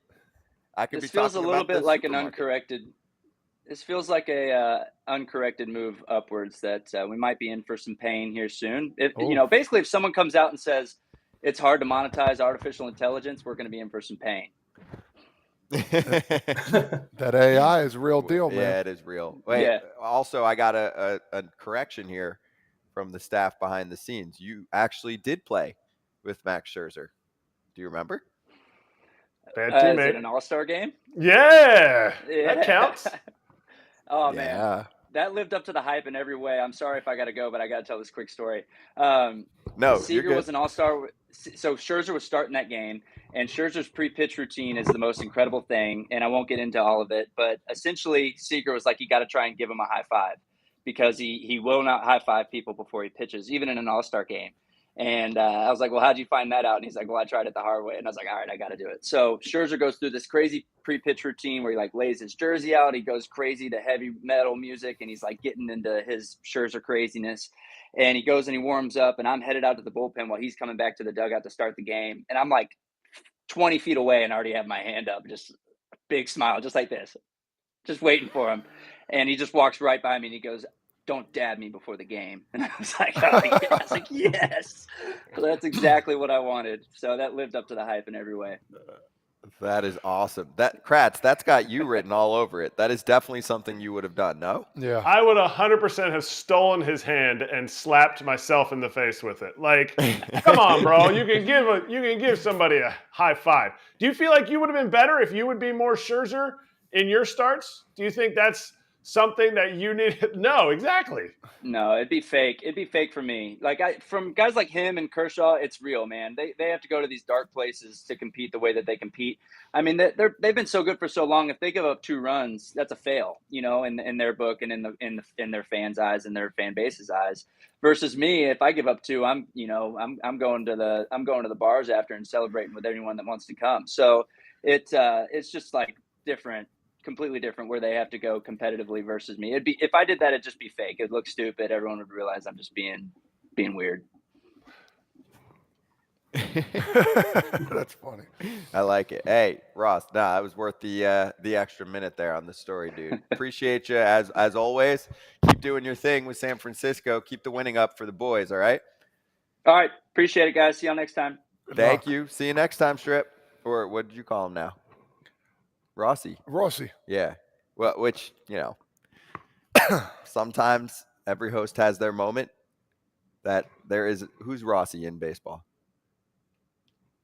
Speaker 3: I could be
Speaker 10: feels
Speaker 3: talking
Speaker 10: a little
Speaker 3: about
Speaker 10: bit
Speaker 3: the
Speaker 10: like an
Speaker 3: supermarket.
Speaker 10: uncorrected. This feels like a uncorrected move upwards that we might be in for some pain here soon. Basically, if someone comes out and says it's hard to monetize artificial intelligence, we're going to be in for some pain.
Speaker 5: That AI is real deal, man.
Speaker 3: Yeah, it is real. Wait, also, I got a correction here from the staff behind the scenes. You actually did play with Max Scherzer. Do you remember?
Speaker 2: Bad
Speaker 10: Is
Speaker 2: teammate.
Speaker 10: it an all-star game?
Speaker 2: Yeah. That counts.
Speaker 10: Oh,
Speaker 3: Yeah.
Speaker 10: man. That lived up to the hype in every way. I'm sorry if I got to go, but I got to tell this quick story.
Speaker 3: No,
Speaker 10: Seager was an all-star. So Scherzer was starting that game, and Scherzer's pre-pitch routine is the most incredible thing, and I won't get into all of it, but essentially Seager was like, you got to try and give him a high five because he will not high five people before he pitches, even in an all-star game. And I was like, well, how'd you find that out? And he's like, well, I tried it the hard way. And I was like, all right, I got to do it. So Scherzer goes through this crazy pre-pitch routine where he like lays his jersey out. He goes crazy to heavy metal music, and he's like getting into his Scherzer craziness. And he goes and he warms up, and I'm headed out to the bullpen while he's coming back to the dugout to start the game. And I'm like 20 feet away and already have my hand up, just a big smile, just like this, just waiting for him. And he just walks right by me and he goes, don't dab me before the game. And I was like, yes. So that's exactly what I wanted. So that lived up to the hype in every way.
Speaker 3: That is awesome. Kratz, that's got you written all over it. That is definitely something you would have done, no?
Speaker 5: Yeah.
Speaker 2: I would 100% have stolen his hand and slapped myself in the face with it. Like, come on, bro. You can give somebody a high five. Do you feel like you would have been better if you would be more Scherzer in your starts? Do you think that's something that you need? No, exactly.
Speaker 10: No, it'd be fake. It'd be fake for me. Like from guys like him and Kershaw, it's real, man. They have to go to these dark places to compete the way that they compete. I mean, they've been so good for so long. If they give up 2 runs, that's a fail, in their book and in their fans' eyes and their fan base's eyes. Versus me, if I give up 2, I'm going to the bars after and celebrating with anyone that wants to come. So it's just like different. Completely different where they have to go competitively versus me. It'd be, if I did that, it'd just be fake. It'd look stupid. Everyone would realize I'm just being weird.
Speaker 5: That's funny.
Speaker 3: I like it. Hey, Ross, that was worth the extra minute there on the story, dude. Appreciate you as always. Keep doing your thing with San Francisco. Keep the winning up for the boys, all right?
Speaker 10: All right. Appreciate it, guys. See y'all next time.
Speaker 3: Thank you. See you next time, Strip. Or what did you call him now? Rossi. Yeah. Well, which, sometimes every host has their moment that there is. Who's Rossi in baseball?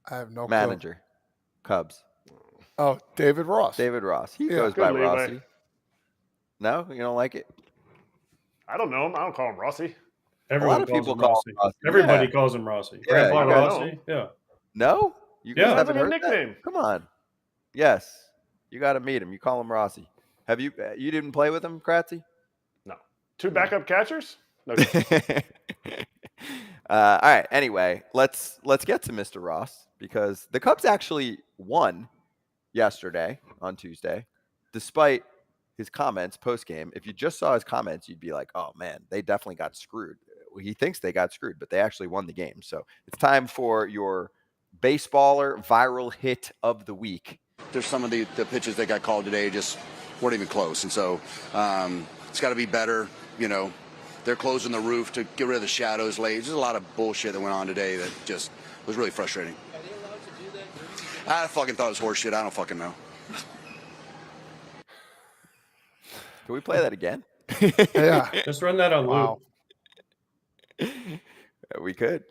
Speaker 5: I have no
Speaker 3: manager.
Speaker 5: Clue.
Speaker 3: Cubs.
Speaker 5: Oh, David Ross.
Speaker 3: He goes by
Speaker 2: leeway.
Speaker 3: Rossi. No, you don't like it?
Speaker 2: I don't know him. I don't call him Rossi.
Speaker 6: Everyone calls him Rossi. Everybody calls him Rossi.
Speaker 3: Yeah,
Speaker 6: Grandpa Rossi. Yeah.
Speaker 3: No? You guys haven't heard
Speaker 2: nickname.
Speaker 3: That? Come on. Yes. You got to meet him. You call him Rossi. Have you didn't play with him, Kratzy?
Speaker 2: No. 2 backup catchers? No.
Speaker 3: All right. Anyway, let's get to Mr. Ross because the Cubs actually won yesterday on Tuesday, despite his comments post game, if you just saw his comments, you'd be like, oh man, they definitely got screwed. He thinks they got screwed, but they actually won the game. So it's time for your baseballer viral hit of the week.
Speaker 11: There's some of the pitches that got called today just weren't even close. And so it's got to be better. You know, they're closing the roof to get rid of the shadows late. There's a lot of bullshit that went on today that just was really frustrating.
Speaker 9: Are they allowed to do that?
Speaker 11: I fucking thought it was horseshit. I don't fucking know.
Speaker 3: Can we play that again?
Speaker 5: Yeah.
Speaker 6: Just run that on
Speaker 5: Wow.
Speaker 6: loop.
Speaker 3: We could.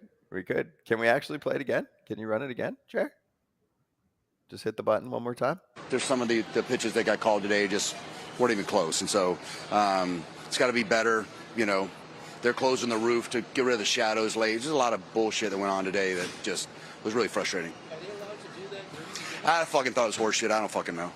Speaker 3: Can we actually play it again? Can you run it again, Jay? Just hit the button one more time.
Speaker 11: There's some of the pitches that got called today just weren't even close. And so it's got to be better. You know, they're closing the roof to get rid of the shadows late. There's a lot of bullshit that went on today that just was really frustrating.
Speaker 9: Are they allowed to do that?
Speaker 11: I fucking thought it was horseshit. I don't fucking know.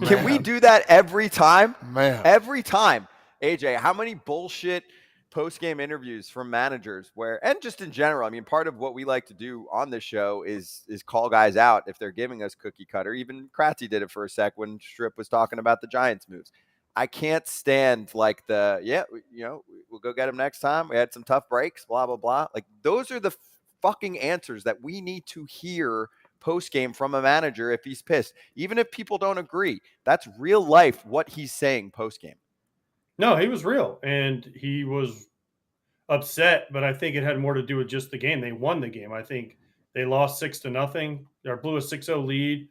Speaker 3: Can we do that every time?
Speaker 5: Man.
Speaker 3: Every time. AJ, how many bullshit post-game interviews from managers where, and just in general, I mean, part of what we like to do on this show is call guys out if they're giving us cookie cutter. Even Kratzy did it for a sec when Strip was talking about the Giants moves. I can't stand like we'll go get him next time. We had some tough breaks, blah, blah, blah. Like those are the fucking answers that we need to hear post-game from a manager if he's pissed. Even if people don't agree, that's real life what he's saying post-game.
Speaker 6: No, he was real, and he was upset, but I think it had more to do with just the game. They won the game. I think they lost 6-0 or blew a 6-0 lead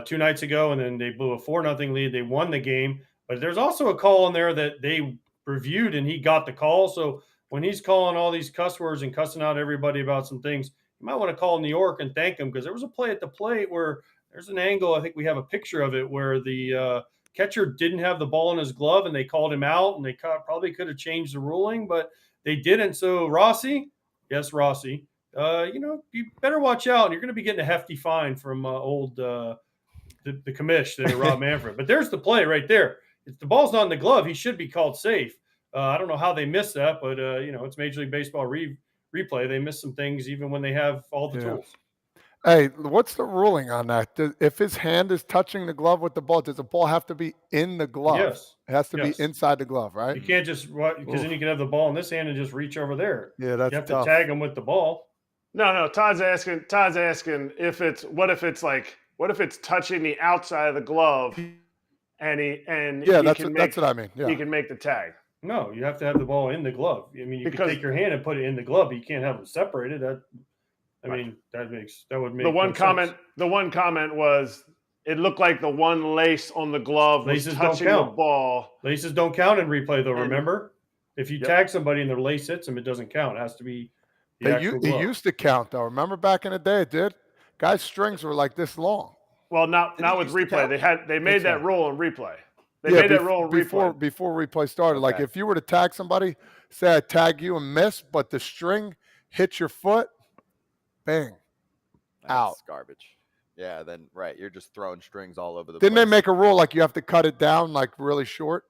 Speaker 6: 2 nights ago, and then they blew a 4-0 lead. They won the game, but there's also a call in there that they reviewed, and he got the call. So when he's calling all these cuss words and cussing out everybody about some things, you might want to call New York and thank him, because there was a play at the plate where there's an angle, I think we have a picture of it, where the catcher didn't have the ball in his glove and they called him out, and they probably could have changed the ruling, but they didn't. So Rossi, you better watch out. You're going to be getting a hefty fine from the commish there, Rob Manfred. But there's the play right there. If the ball's not in the glove, he should be called safe. I don't know how they missed that, but it's Major League Baseball replay. They miss some things even when they have all the tools.
Speaker 5: Hey, what's the ruling on that? If his hand is touching the glove with the ball, does the ball have to be in the glove?
Speaker 6: Yes.
Speaker 5: It has to be inside the glove, right?
Speaker 6: You can't just, because then you can have the ball in this hand and just reach over there.
Speaker 5: Yeah, that's
Speaker 6: You have
Speaker 5: tough.
Speaker 6: to tag him with the ball.
Speaker 2: No. Todd's asking what if it's touching the outside of the glove, and
Speaker 5: that's what I mean. Yeah.
Speaker 2: he can make the tag.
Speaker 6: No, you have to have the ball in the glove. I mean, you can take your hand and put it in the glove, but you can't have them separated. That would make
Speaker 2: The one
Speaker 6: no
Speaker 2: comment.
Speaker 6: sense.
Speaker 2: The one comment was it looked like the one lace on the glove was
Speaker 6: Laces don't
Speaker 2: touching the
Speaker 6: count.
Speaker 2: ball.
Speaker 6: Laces don't count in replay, though.
Speaker 2: And-
Speaker 6: Remember, if you tag somebody and their lace hits them, it doesn't count. It has to be the actual
Speaker 5: It
Speaker 6: glove.
Speaker 5: used to count, though. Remember back in the day, it did? Guys' strings were like this long.
Speaker 2: Well, not with replay. They made that rule in replay. They
Speaker 5: Yeah,
Speaker 2: made that rule in
Speaker 5: before replay started. Like if you were to tag somebody, say I tag you and miss, but the string hits your foot, bang, out.
Speaker 3: That's garbage. Yeah, then right, you're just throwing strings all over the
Speaker 5: Didn't
Speaker 3: place.
Speaker 5: they make a rule like you have to cut it down like really short?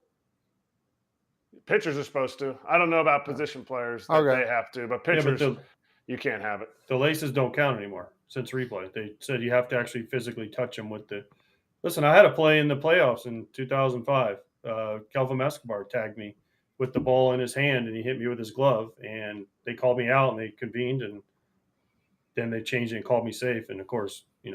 Speaker 2: Pitchers are supposed to. I don't know about position players that
Speaker 5: Okay.
Speaker 2: they have to, but
Speaker 6: Yeah,
Speaker 2: pitchers,
Speaker 6: but
Speaker 2: you can't have it.
Speaker 6: the laces don't count anymore since replay. They said you have to actually physically touch them with the. Listen, I had a play in the playoffs in 2005. Kelvin Escobar tagged me with the ball in his hand, and he hit me with his glove. And they called me out, and they convened, and then they changed it and called me safe. And of course, he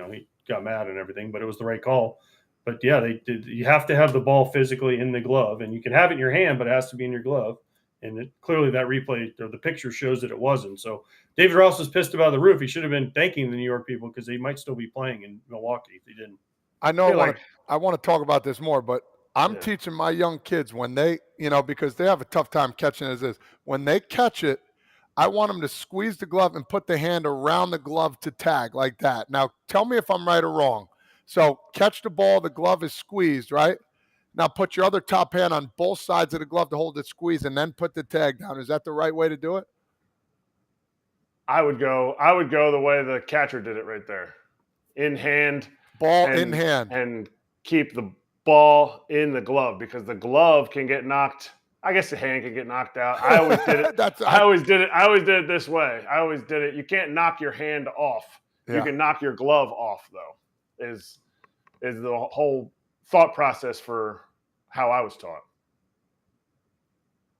Speaker 6: got mad and everything, but it was the right call. But yeah, they did. You have to have the ball physically in the glove, and you can have it in your hand, but it has to be in your glove. And clearly, that replay or the picture shows that it wasn't. So David Ross was pissed about the roof. He should have been thanking the New York people because they might still be playing in Milwaukee if they didn't.
Speaker 5: I know I want to talk about this more, but I'm teaching my young kids when they, because they have a tough time catching it as is. When they catch it, I want them to squeeze the glove and put the hand around the glove to tag like that. Now, tell me if I'm right or wrong. So catch the ball, the glove is squeezed, right? Now put your other top hand on both sides of the glove to hold it squeezed and then put the tag down. Is that the right way to do it?
Speaker 2: I would go the way the catcher did it right there. In hand.
Speaker 5: Ball in hand.
Speaker 2: And keep the ball in the glove because the glove can get knocked. I guess the hand can get knocked out. I always did it. I always did it this way. I always did it. You can't knock your hand off.
Speaker 5: Yeah.
Speaker 2: You can knock your glove off, though. is the whole thought process for how I was taught.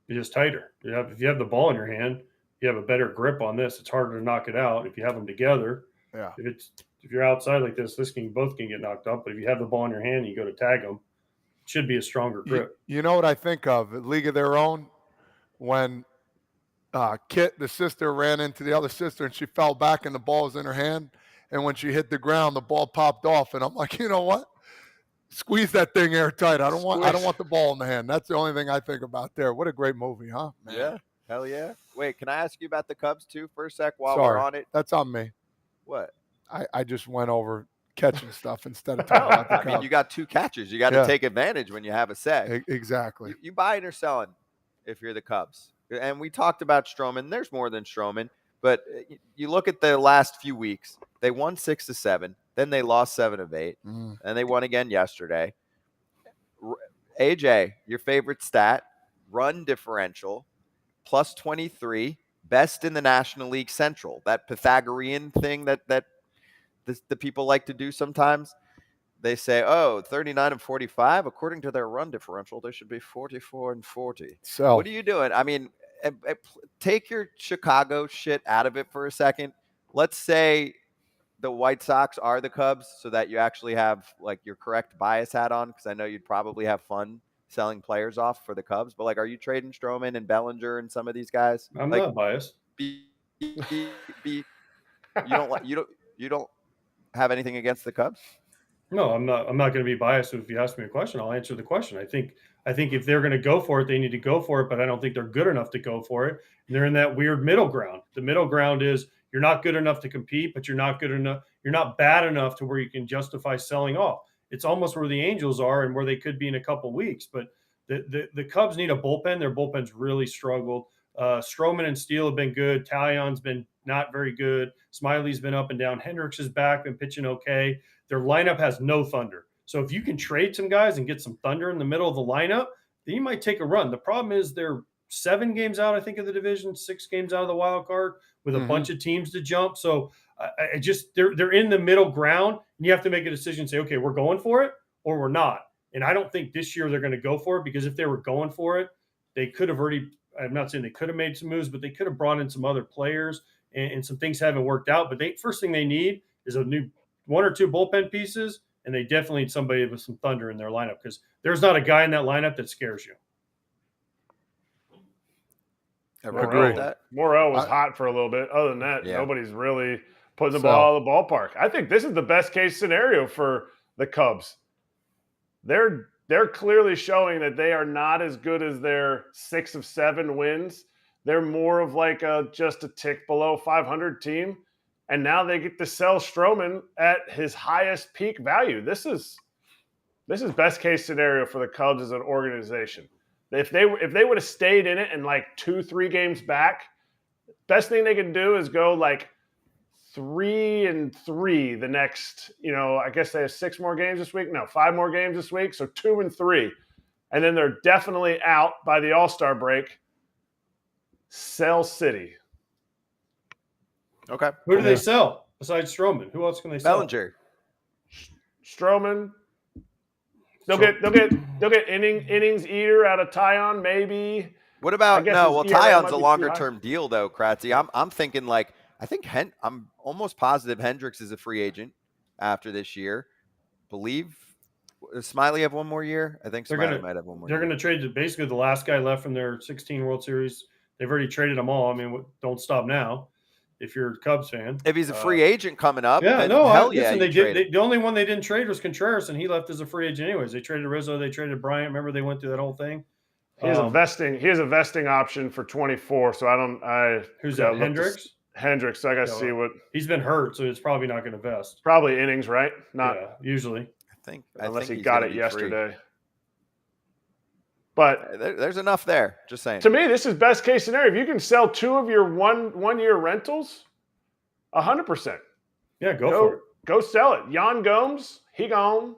Speaker 6: You're just tighter. If you have the ball in your hand, you have a better grip on this. It's harder to knock it out. If you have them together,
Speaker 5: Yeah.
Speaker 6: If you're outside like this, both can get knocked up. But if you have the ball in your hand and you go to tag them, it should be a stronger grip.
Speaker 5: You know what I think of? League of Their Own, when Kit, the sister, ran into the other sister and she fell back and the ball was in her hand. And when she hit the ground, the ball popped off. And I'm like, you know what? Squeeze that thing airtight. I don't want the ball in the hand. That's the only thing I think about there. What a great movie, huh? Man.
Speaker 3: Yeah. Hell yeah. Wait, can I ask you about the Cubs too for a sec while
Speaker 5: Sorry,
Speaker 3: we're on it?
Speaker 5: that's on me.
Speaker 3: What?
Speaker 5: I just went over catching stuff instead of talking about the Cubs.
Speaker 3: I mean, you got 2 catchers. You got to take advantage when you have a set.
Speaker 5: Exactly.
Speaker 3: You buying or selling if you're the Cubs. And we talked about Stroman. There's more than Stroman. But you look at the last few weeks. They won 6 of 7. Then they lost 7 of 8. And they won again yesterday. AJ, your favorite stat, run differential, plus 23, best in the National League Central. That Pythagorean thing that the people like to do sometimes. They say, 39 and 45. According to their run differential, they should be 44 and 40.
Speaker 5: So
Speaker 3: what are you doing? I mean, take your Chicago shit out of it for a second. Let's say the White Sox are the Cubs so that you actually have like your correct bias hat on, because I know you'd probably have fun selling players off for the Cubs. But like, are you trading Stroman and Bellinger and some of these guys?
Speaker 6: I'm
Speaker 3: like,
Speaker 6: not biased.
Speaker 3: You don't have anything against the Cubs?
Speaker 6: No, I'm not going to be biased. If you ask me a question, I'll answer the question. I think if they're going to go for it, they need to go for it, but I don't think they're good enough to go for it. And they're in that weird middle ground. The middle ground is you're not good enough to compete, but you're not good enough. You're not bad enough to where you can justify selling off. It's almost where the Angels are and where they could be in a couple weeks. But the Cubs need a bullpen. Their bullpen's really struggled. Stroman and Steele have been good. Talion's been not very good. Smiley's been up and down. Hendricks is back, been pitching okay. Their lineup has no thunder. So if you can trade some guys and get some thunder in the middle of the lineup, then you might take a run. The problem is they're 7 games out, I think, of the division, 6 games out of the wild card with a bunch of teams to jump. So they're in the middle ground, and you have to make a decision and say, okay, we're going for it or we're not. And I don't think this year they're going to go for it, because if they were going for it, they could have already – I'm not saying they could have made some moves, but they could have brought in some other players, and some things haven't worked out. But first thing they need is a new 1 or 2 bullpen pieces, and they definitely need somebody with some thunder in their lineup, because there's not a guy in that lineup that scares you.
Speaker 2: Morel was hot for a little bit. Other than that, nobody's really putting the ball out of the ballpark. I think this is the best case scenario for the Cubs. They're clearly showing that they are not as good as their 6 of 7 wins. They're more of like just a tick below 500 team. And now they get to sell Stroman at his highest peak value. This is best case scenario for the Cubs as an organization. If they would have stayed in it and like 2-3 games back, best thing they can do is go like 3-3 the next, I guess they have 6 more games this week. No, 5 more games this week. So 2-3. And then they're definitely out by the All-Star break. Sell City.
Speaker 3: Okay.
Speaker 6: Who do they sell besides Stroman? Who else can they sell?
Speaker 3: Bellinger.
Speaker 2: Stroman. They'll get innings eater out of Tyon, maybe.
Speaker 3: What about Tyon's a longer term deal though, Kratzy. I'm thinking like I'm almost positive Hendricks is a free agent after this year. Does Smiley have 1 more year? I think Smiley might have 1 more.
Speaker 6: They're going to trade basically the last guy left from their 16 World Series. They've already traded them all. I mean, don't stop now. If you're a Cubs fan,
Speaker 3: if he's a free agent coming up,
Speaker 6: the only one they didn't trade was Contreras, and he left as a free agent anyways. They traded Rizzo, they traded Bryant. Remember they went through that whole thing.
Speaker 2: He has a vesting option for 24. So
Speaker 6: who's that? Hendricks.
Speaker 2: Hendricks. I got to see what
Speaker 6: he's been hurt, so it's probably not going to vest.
Speaker 2: Probably innings, right?
Speaker 6: Usually.
Speaker 2: Unless he got it yesterday. But
Speaker 3: there's enough there. Just saying.
Speaker 2: To me, this is best case scenario. If you can sell 2 of your one year rentals, 100%.
Speaker 6: Yeah, go for it.
Speaker 2: Go sell it. Yan Gomes, he gone.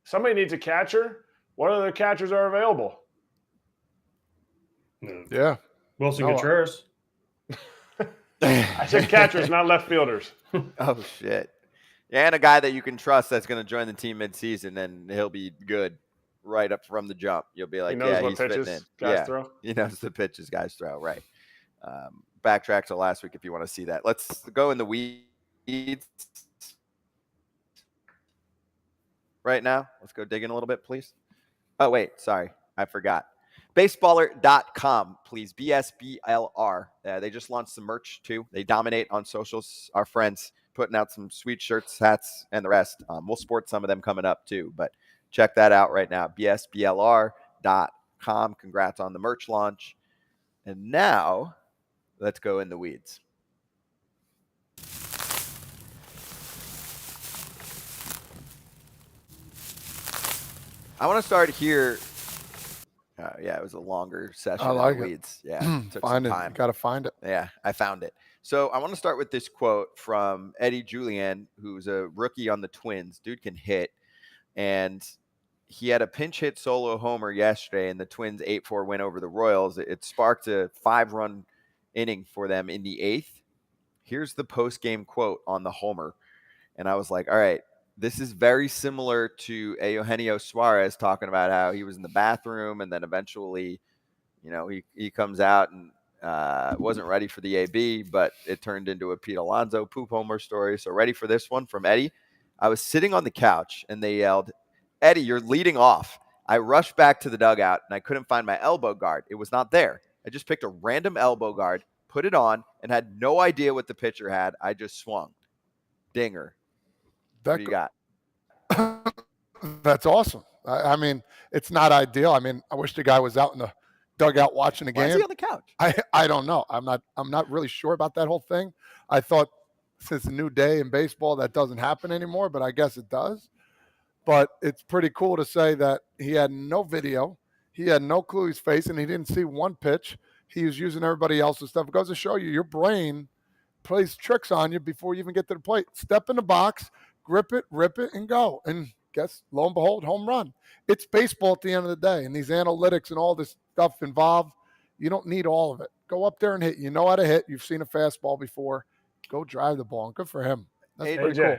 Speaker 2: Somebody needs a catcher. What other catchers are available?
Speaker 5: Yeah.
Speaker 6: Wilson Contreras.
Speaker 2: I said catchers, not left fielders.
Speaker 3: Oh shit. and a guy that you can trust that's going to join the team midseason, and he'll be good right up from the jump. You'll be like,
Speaker 2: He knows what
Speaker 3: he's fitting in.
Speaker 2: pitches guys throw.
Speaker 3: He knows the pitches guys throw, right. Backtrack to last week if you want to see that. Let's go in the weeds right now. Let's go dig in a little bit, please. Oh, wait, sorry. I forgot. Baseballer.com, please. BSBLR. They just launched some merch, too. They dominate on socials. Our friends putting out some sweet shirts, hats, and the rest. We'll sport some of them coming up, too. But check that out right now. BSBLR.com. Congrats on the merch launch. And now, let's go in the weeds. I want to start here. It was a longer session.
Speaker 5: I like
Speaker 3: in the
Speaker 5: it.
Speaker 3: Weeds. Yeah, took
Speaker 5: Find
Speaker 3: some
Speaker 5: it.
Speaker 3: time.
Speaker 5: You got to find it.
Speaker 3: Yeah, I found it. So I want to start with this quote from Eddie Julian, who's a rookie on the Twins. Dude can hit. And he had a pinch hit solo homer yesterday in the Twins' 8-4 win over the Royals. It sparked a 5-run inning for them in the 8th. Here's the post-game quote on the homer. And I was like, all right, this is very similar to Eugenio Suarez talking about how he was in the bathroom and then eventually, he comes out and wasn't ready for the AB, but it turned into a Pete Alonso poop homer story. So ready for this one from Eddie? I was sitting on the couch and they yelled, "Eddie, you're leading off." I rushed back to the dugout and I couldn't find my elbow guard. It was not there. I just picked a random elbow guard, put it on, and had no idea what the pitcher had. I just swung. Dinger. What do you got?
Speaker 5: That's awesome. I mean, it's not ideal. I mean, I wish the guy was out in the dugout watching the game.
Speaker 3: Why is he on the couch?
Speaker 5: I don't know. I'm not really sure about that whole thing. I thought since a new day in baseball that doesn't happen anymore, but I guess it does. But it's pretty cool to say that he had no video. He had no clue he's facing. He didn't see one pitch. He was using everybody else's stuff. It goes to show you your brain plays tricks on you before you even get to the plate. Step in the box, grip it, rip it, and go. And guess, lo and behold, home run. It's baseball at the end of the day. And these analytics and all this stuff involved, you don't need all of it. Go up there and hit. You know how to hit. You've seen a fastball before. Go drive the ball. And good for him. That's pretty cool.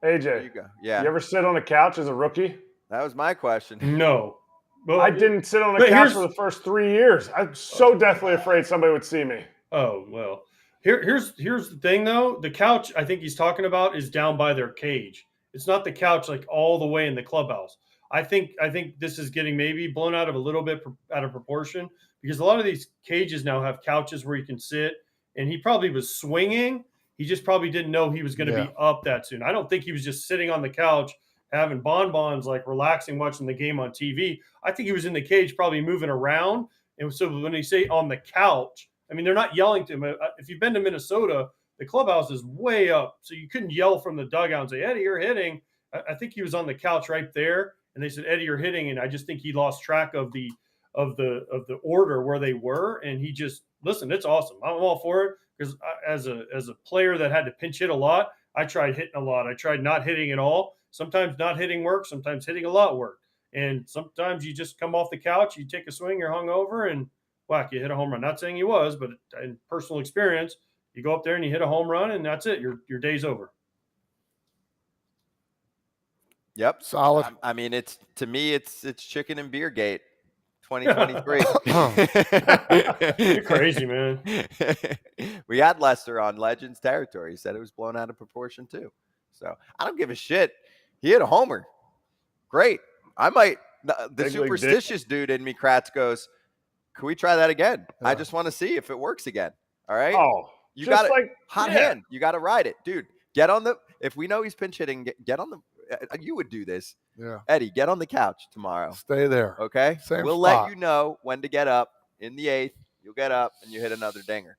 Speaker 2: AJ,
Speaker 3: There you go. Yeah.
Speaker 2: you ever sit on a couch as a rookie?
Speaker 3: That was my question.
Speaker 6: No. Well,
Speaker 2: I didn't sit on the couch for the first 3 years. I'm so deathly afraid somebody would see me.
Speaker 6: Oh, well. Here's the thing, though. The couch I think he's talking about is down by their cage. It's not the couch like all the way in the clubhouse. I think this is getting maybe blown out of a little bit out of proportion because a lot of these cages now have couches where you can sit, and he probably was swinging. He just probably didn't know he was going to be up that soon. I don't think he was just sitting on the couch having bonbons, like relaxing, watching the game on TV. I think he was in the cage probably moving around. And so when they say on the couch, I mean, they're not yelling to him. If you've been to Minnesota, the clubhouse is way up. So you couldn't yell from the dugout and say, "Eddie, you're hitting." I think he was on the couch right there. And they said, "Eddie, you're hitting." And I just think he lost track of the order where they were. And he just, listen, it's awesome. I'm all for it. Because as a player that had to pinch hit a lot, I tried hitting a lot. I tried not hitting at all. Sometimes not hitting works. Sometimes hitting a lot worked. And sometimes you just come off the couch, you take a swing, you're hungover, and whack, you hit a home run. Not saying he was, but in personal experience, you go up there and you hit a home run, and that's it. Your day's over.
Speaker 3: Yep.
Speaker 5: Solid.
Speaker 3: I mean, it's chicken and beer gate. 2023.
Speaker 6: You're crazy, man.
Speaker 3: We had Lester on Legends territory. He said it was blown out of proportion too. So I don't give a shit. He hit a homer. Great. I might. The superstitious dude in me, Kratz, goes, "Can we try that again? I just want to see if it works again." All right.
Speaker 2: Oh,
Speaker 3: you got it. Hot hand. You got to ride it, dude. Get on the. If we know he's pinch hitting, get on the. You would do this.
Speaker 5: Yeah.
Speaker 3: Eddie, get on the couch tomorrow.
Speaker 5: Stay there.
Speaker 3: Okay?
Speaker 5: Same
Speaker 3: we'll
Speaker 5: spot.
Speaker 3: let you know when to get up. In the 8th, you'll get up and you hit another dinger.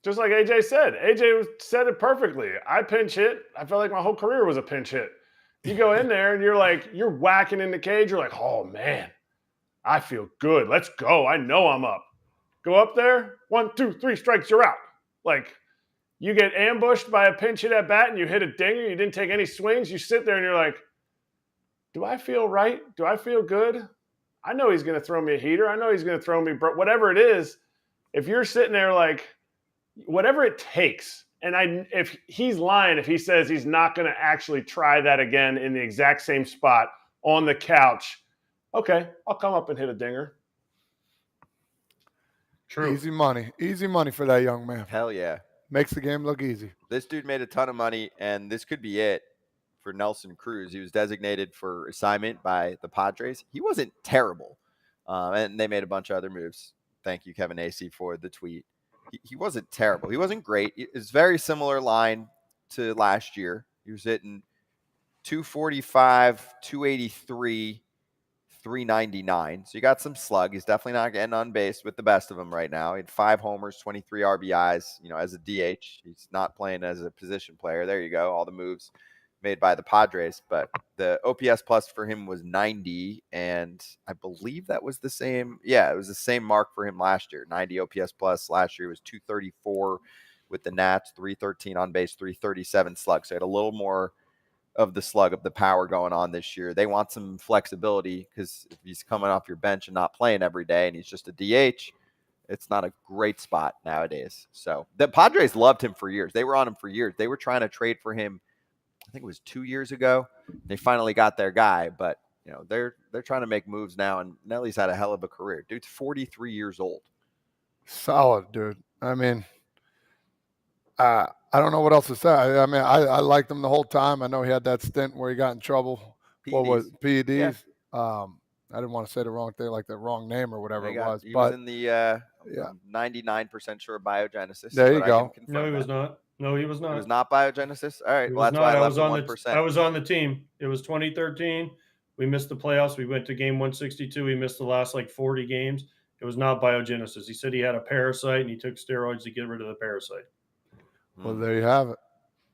Speaker 2: Just like AJ said. AJ said it perfectly. I pinch hit. I felt like my whole career was a pinch hit. You go in there and you're whacking in the cage. You're like, "Oh, man, I feel good. Let's go. I know I'm up." Go up there, 1, 2, 3 strikes, you're out. Like, you get ambushed by a pinch hit at bat and you hit a dinger. You didn't take any swings. You sit there and you're like, "Do I feel right? Do I feel good? I know he's going to throw me a heater. I know he's going to throw me whatever it is." If you're sitting there like, whatever it takes And if he's lying, if he says he's not going to actually try that again in the exact same spot on the couch, okay, I'll come up and hit a dinger.
Speaker 6: True.
Speaker 5: Easy money for that young man.
Speaker 3: Hell yeah.
Speaker 5: Makes the game look easy.
Speaker 3: This dude made a ton of money, and this could be it for Nelson Cruz. He was designated for assignment by the Padres. He wasn't terrible, and they made a bunch of other moves. Thank you, Kevin Acee, for the tweet. He wasn't terrible. He wasn't great. It's very similar line to last year. He was hitting 245, 283, 399. So you got some slug. He's definitely not getting on base with the best of them right now. He had 5 homers, 23 RBIs, as a DH. He's not playing as a position player. There you go. All the moves made by the Padres. But the OPS plus for him was 90, and I believe that was the same. Yeah, it was the same mark for him last year. 90 OPS plus. Last year was 234 with the Nats, 313 on base, 337 slug. So he had a little more of the slug, of the power going on this year. They want some flexibility because if he's coming off your bench and not playing every day and he's just a DH, it's not a great spot nowadays. So the Padres loved him for years. They were on him for years. They were trying to trade for him, I think it was 2 years ago. They finally got their guy, but they're trying to make moves now, and Nelly's had a hell of a career. Dude's 43 years old.
Speaker 5: Solid, dude. I mean, I don't know what else to say. I mean, I liked him the whole time. I know he had that stint where he got in trouble.
Speaker 3: PEDs.
Speaker 5: What was PEDs?
Speaker 3: Yeah.
Speaker 5: I didn't want to say the wrong thing, like the wrong name or whatever
Speaker 3: He
Speaker 5: was.
Speaker 3: He
Speaker 5: but
Speaker 3: was in the 99% sure biogenesis.
Speaker 5: There you
Speaker 3: but
Speaker 5: go.
Speaker 6: No, he was not. No, he was not.
Speaker 3: It was not biogenesis? All right.
Speaker 6: It
Speaker 3: Well,
Speaker 6: was
Speaker 3: that's why
Speaker 6: not.
Speaker 3: I
Speaker 6: I
Speaker 3: left
Speaker 6: was
Speaker 3: the
Speaker 6: on
Speaker 3: 1%.
Speaker 6: I was on the team. It was 2013. We missed the playoffs. We went to game 162. We missed the last 40 games. It was not biogenesis. He said he had a parasite and he took steroids to get rid of the parasite.
Speaker 5: Well, there you have it.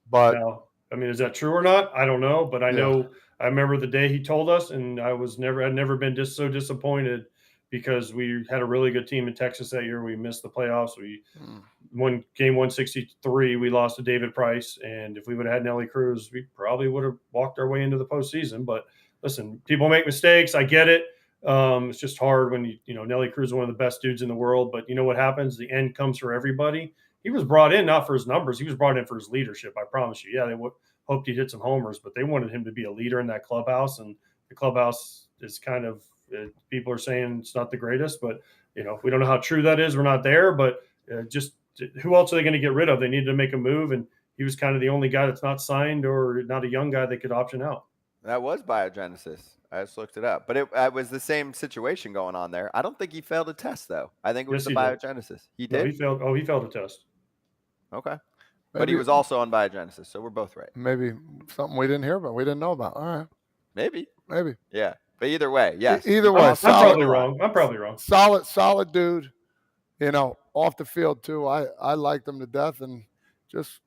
Speaker 5: But
Speaker 6: now, I mean, is that true or not? I don't know, but I know. I remember the day he told us, and I'd never been so disappointed because we had a really good team in Texas that year. We missed the playoffs. We won game 163. We lost to David Price, and if we would have had Nelly Cruz, we probably would have walked our way into the postseason. But listen, people make mistakes. I get it. It's just hard when Nelly Cruz is one of the best dudes in the world. But you know what happens? The end comes for everybody. He was brought in not for his numbers. He was brought in for his leadership. I promise you. Yeah, they hoped he'd hit some homers, but they wanted him to be a leader in that clubhouse. And the clubhouse is kind of people are saying it's not the greatest, but we don't know how true that is. We're not there, but just who else are they going to get rid of? They needed to make a move, and he was kind of the only guy that's not signed or not a young guy that could option out.
Speaker 3: That was biogenesis. I just looked it up, but it was the same situation going on there. I don't think he failed a test though. I think it was the biogenesis. He did.
Speaker 6: No, he failed. Oh, he failed a test.
Speaker 3: Okay. But he was also on biogenesis, so we're both right.
Speaker 5: Maybe something we didn't hear about, we didn't know about. All right.
Speaker 3: Maybe.
Speaker 5: Yeah.
Speaker 3: But either way, yes.
Speaker 5: Either way,
Speaker 6: I'm probably wrong. I'm probably wrong.
Speaker 5: Solid dude. Off the field too. I liked him to death, and just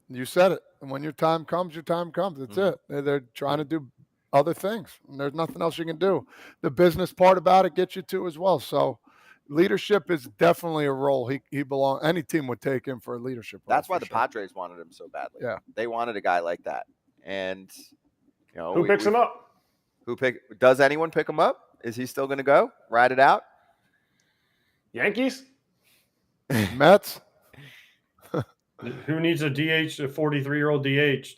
Speaker 5: you said it. And when your time comes, your time comes. That's it. They're trying to do other things, and there's nothing else you can do. The business part about it gets you to as well. So leadership is definitely a role he belongs. Any team would take him for a leadership role.
Speaker 3: That's why the Padres wanted him so badly.
Speaker 5: Yeah,
Speaker 3: they wanted a guy like that. And
Speaker 2: who picks him up?
Speaker 3: Does anyone pick him up? Is he still going to go ride it out?
Speaker 2: Yankees,
Speaker 5: Mets.
Speaker 6: Who needs a DH? A 43-year-old DH?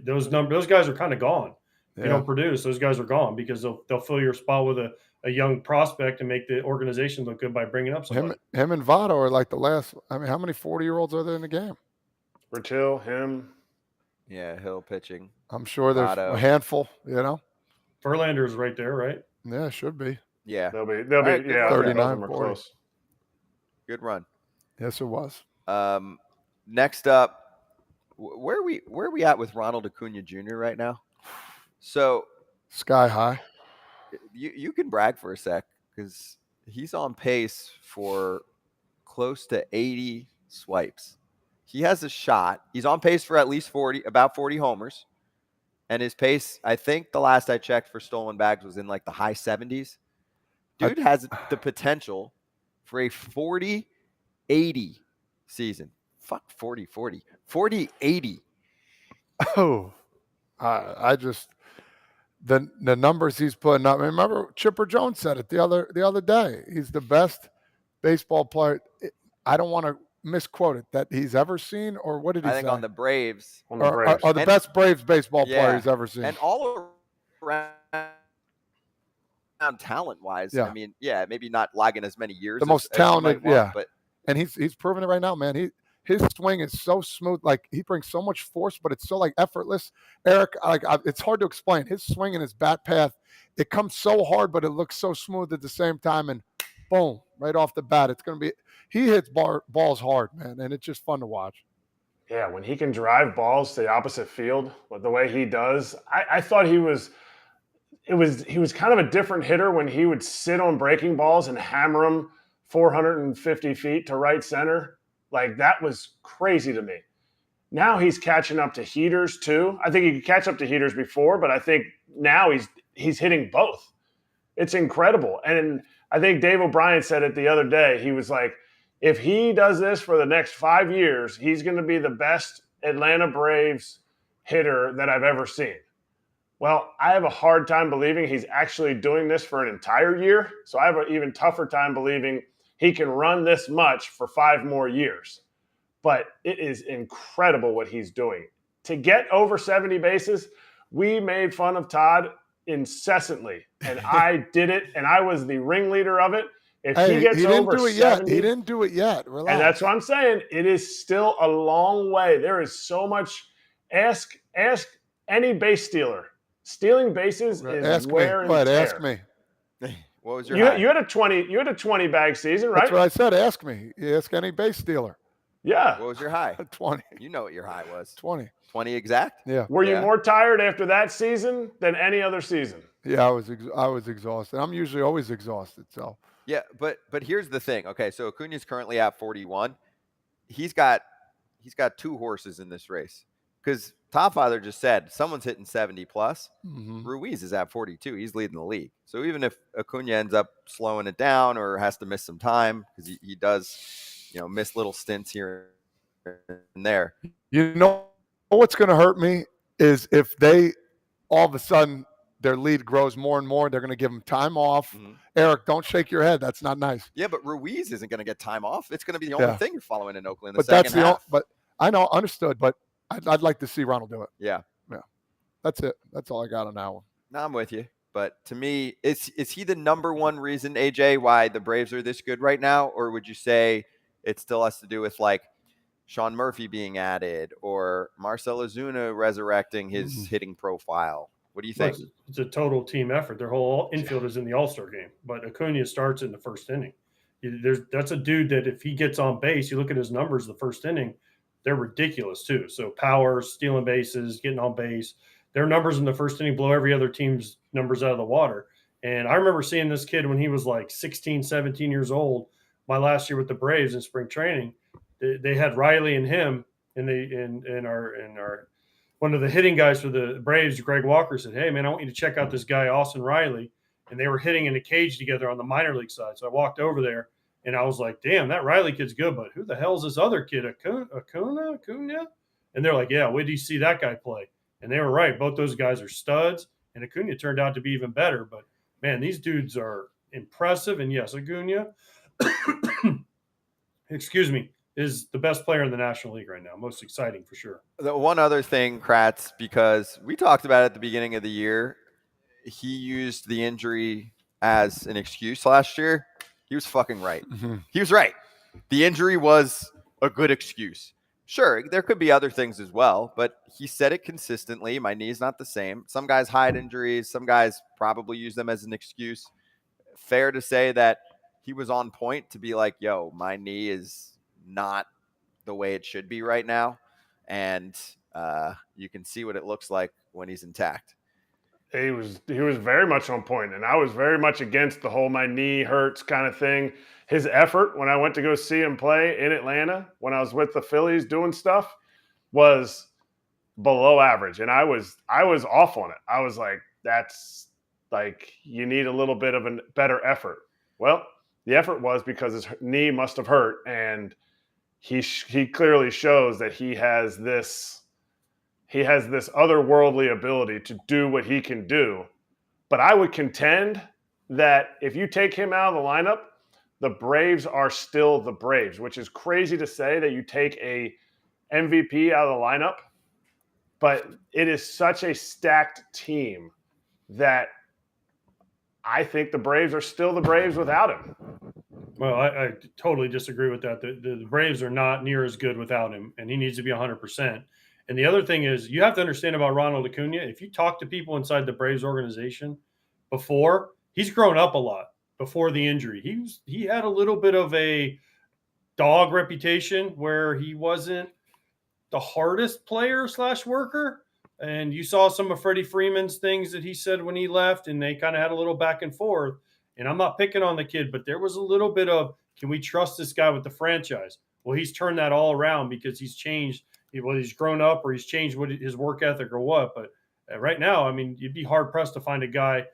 Speaker 6: Those guys are kind of gone. If you don't produce, those guys are gone because they'll fill your spot with a young prospect and make the organization look good by bringing up somebody.
Speaker 5: Him and Votto are like the last. I mean, how many 40-year-olds are there in the game?
Speaker 2: Bertil, him.
Speaker 3: Yeah, Hill pitching.
Speaker 5: I'm sure there's
Speaker 3: Votto.
Speaker 5: a handful.
Speaker 6: Verlander's right there, right?
Speaker 5: Yeah, should be.
Speaker 3: Yeah,
Speaker 2: they'll be.
Speaker 3: Right,
Speaker 2: Yeah,
Speaker 5: 39,
Speaker 2: 40.
Speaker 5: 40.
Speaker 3: Good run.
Speaker 5: Yes, it was.
Speaker 3: Next up, where are we at with Ronald Acuna Jr. right now? So
Speaker 5: sky high.
Speaker 3: You can brag for a sec because he's on pace for close to 80 swipes. He has a shot. He's on pace for at least about 40 homers. And his pace, I think the last I checked for stolen bags was in the high 70s. Dude has the potential for a 40-80 season. Fuck 40-40. 40-80.
Speaker 5: Oh, I just the numbers he's putting up. Remember, Chipper Jones said it the other day. He's the best baseball player. I don't want to misquoted that he's ever seen, or what did he
Speaker 3: I
Speaker 5: say?
Speaker 3: think on the Braves.
Speaker 2: On the Braves.
Speaker 5: Are the best Braves baseball player he's ever seen.
Speaker 3: And all around talent-wise,
Speaker 5: Yeah.
Speaker 3: I mean, maybe not lagging as many years.
Speaker 5: The most
Speaker 3: as you
Speaker 5: talented,
Speaker 3: might want, but
Speaker 5: and he's proven it right now, man. His swing is so smooth, like he brings so much force, but it's so like effortless. Erik, it's hard to explain. His swing and his bat path, it comes so hard, but it looks so smooth at the same time. And boom, right off the bat, it's going to be. He hits balls hard, man, and it's just fun to watch.
Speaker 2: Yeah, when he can drive balls to the opposite field, with the way he does, I thought he was kind of a different hitter when he would sit on breaking balls and hammer them 450 feet to right center. Like, that was crazy to me. Now he's catching up to heaters too. I think he could catch up to heaters before, but I think now he's hitting both. It's incredible. And I think Dave O'Brien said it the other day. He was like, if he does this for the next 5 years, he's going to be the best Atlanta Braves hitter that I've ever seen. Well, I have a hard time believing he's actually doing this for an entire year. So I have an even tougher time believing he can run this much for 5 more years. But it is incredible what he's doing. To get over 70 bases, we made fun of Todd incessantly. And I did it, and I was the ringleader of it. If he gets over 70,
Speaker 5: he didn't do it yet. Relax.
Speaker 2: And that's what I'm saying. It is still a long way. There is so much. Ask any base stealer. Stealing bases is wear and tear.
Speaker 5: Ask me.
Speaker 3: What was your high?
Speaker 2: You had a 20 bag season, right?
Speaker 5: That's what I said. Ask me. You ask any base stealer.
Speaker 2: Yeah.
Speaker 3: What was your high?
Speaker 5: 20.
Speaker 3: You know what your high was.
Speaker 5: 20.
Speaker 3: 20 exact?
Speaker 5: Yeah.
Speaker 2: Were you more tired after that season than any other season?
Speaker 5: Yeah, I was exhausted. I'm usually always exhausted. So.
Speaker 3: Yeah, but here's the thing. Okay, so Acuna's currently at 41. He's got 2 horses in this race. Because Topfather just said someone's hitting 70 plus.
Speaker 5: Mm-hmm.
Speaker 3: Ruiz is at 42. He's leading the league. So even if Acuna ends up slowing it down or has to miss some time, because he does, miss little stints here and there.
Speaker 5: You know what's going to hurt me is if they all of a sudden their lead grows more and more, they're going to give him time off. Mm-hmm. Erik, don't shake your head. That's not nice.
Speaker 3: Yeah, but Ruiz isn't going to get time off. It's going to be the only thing you're following in Oakland.
Speaker 5: But I know, understood. But I'd like to see Ronald do it.
Speaker 3: Yeah.
Speaker 5: That's it. That's all I got on that one.
Speaker 3: No, I'm with you. But to me, is he the number one reason, AJ, why the Braves are this good right now? Or would you say it still has to do with like Sean Murphy being added or Marcell Ozuna resurrecting his hitting profile? What do you think?
Speaker 6: It's a total team effort. Their whole infield is in the All-Star game, but Acuna starts in the first inning. That's a dude that if he gets on base, you look at his numbers the first inning, they're ridiculous too. So power, stealing bases, getting on base, their numbers in the first inning blow every other team's numbers out of the water. And I remember seeing this kid when he was like 16, 17 years old, my last year with the Braves in spring training. They had Riley and him, and in our one of the hitting guys for the Braves, Greg Walker, said, "Hey man, I want you to check out this guy, Austin Riley." And they were hitting in a cage together on the minor league side. So I walked over there and I was like, "Damn, that Riley kid's good, but who the hell's this other kid, Acuna?" And they're like, "Yeah, where do you see that guy play?" And they were right. Both those guys are studs, and Acuna turned out to be even better. But man, these dudes are impressive. And yes, Acuna, excuse me, is the best player in the National League right now. Most exciting for sure.
Speaker 3: The one other thing, Kratz, because we talked about it at the beginning of the year, he used the injury as an excuse last year. He was fucking right. Mm-hmm. He was right. The injury was a good excuse. Sure, there could be other things as well, but he said it consistently. My knee's not the same. Some guys hide injuries. Some guys probably use them as an excuse. Fair to say that he was on point to be like, yo, my knee is not the way it should be right now. And you can see what it looks like when he's intact.
Speaker 2: He was very much on point, and I was very much against the whole my knee hurts kind of thing. His effort when I went to go see him play in Atlanta when I was with the Phillies doing stuff was below average, and I was off on it. I was like, that's like you need a little bit of a better effort. Well, the effort was because his knee must have hurt, and he clearly shows that he has this otherworldly ability to do what he can do. But I would contend that if you take him out of the lineup, the Braves are still the Braves, which is crazy to say that you take a MVP out of the lineup, but it is such a stacked team that I think the Braves are still the Braves without him.
Speaker 6: Well, I totally disagree with that. The Braves are not near as good without him, and he needs to be 100%. And the other thing is, you have to understand about Ronald Acuna. If you talk to people inside the Braves organization before, he's grown up a lot before the injury. He had a little bit of a dog reputation where he wasn't the hardest player / worker. And you saw some of Freddie Freeman's things that he said when he left, and they kind of had a little back and forth. And I'm not picking on the kid, but there was a little bit of, can we trust this guy with the franchise? Well, he's turned that all around because he's changed. Whether he's grown up or he's changed his work ethic or what. But right now, I mean, you'd be hard pressed to find a guy,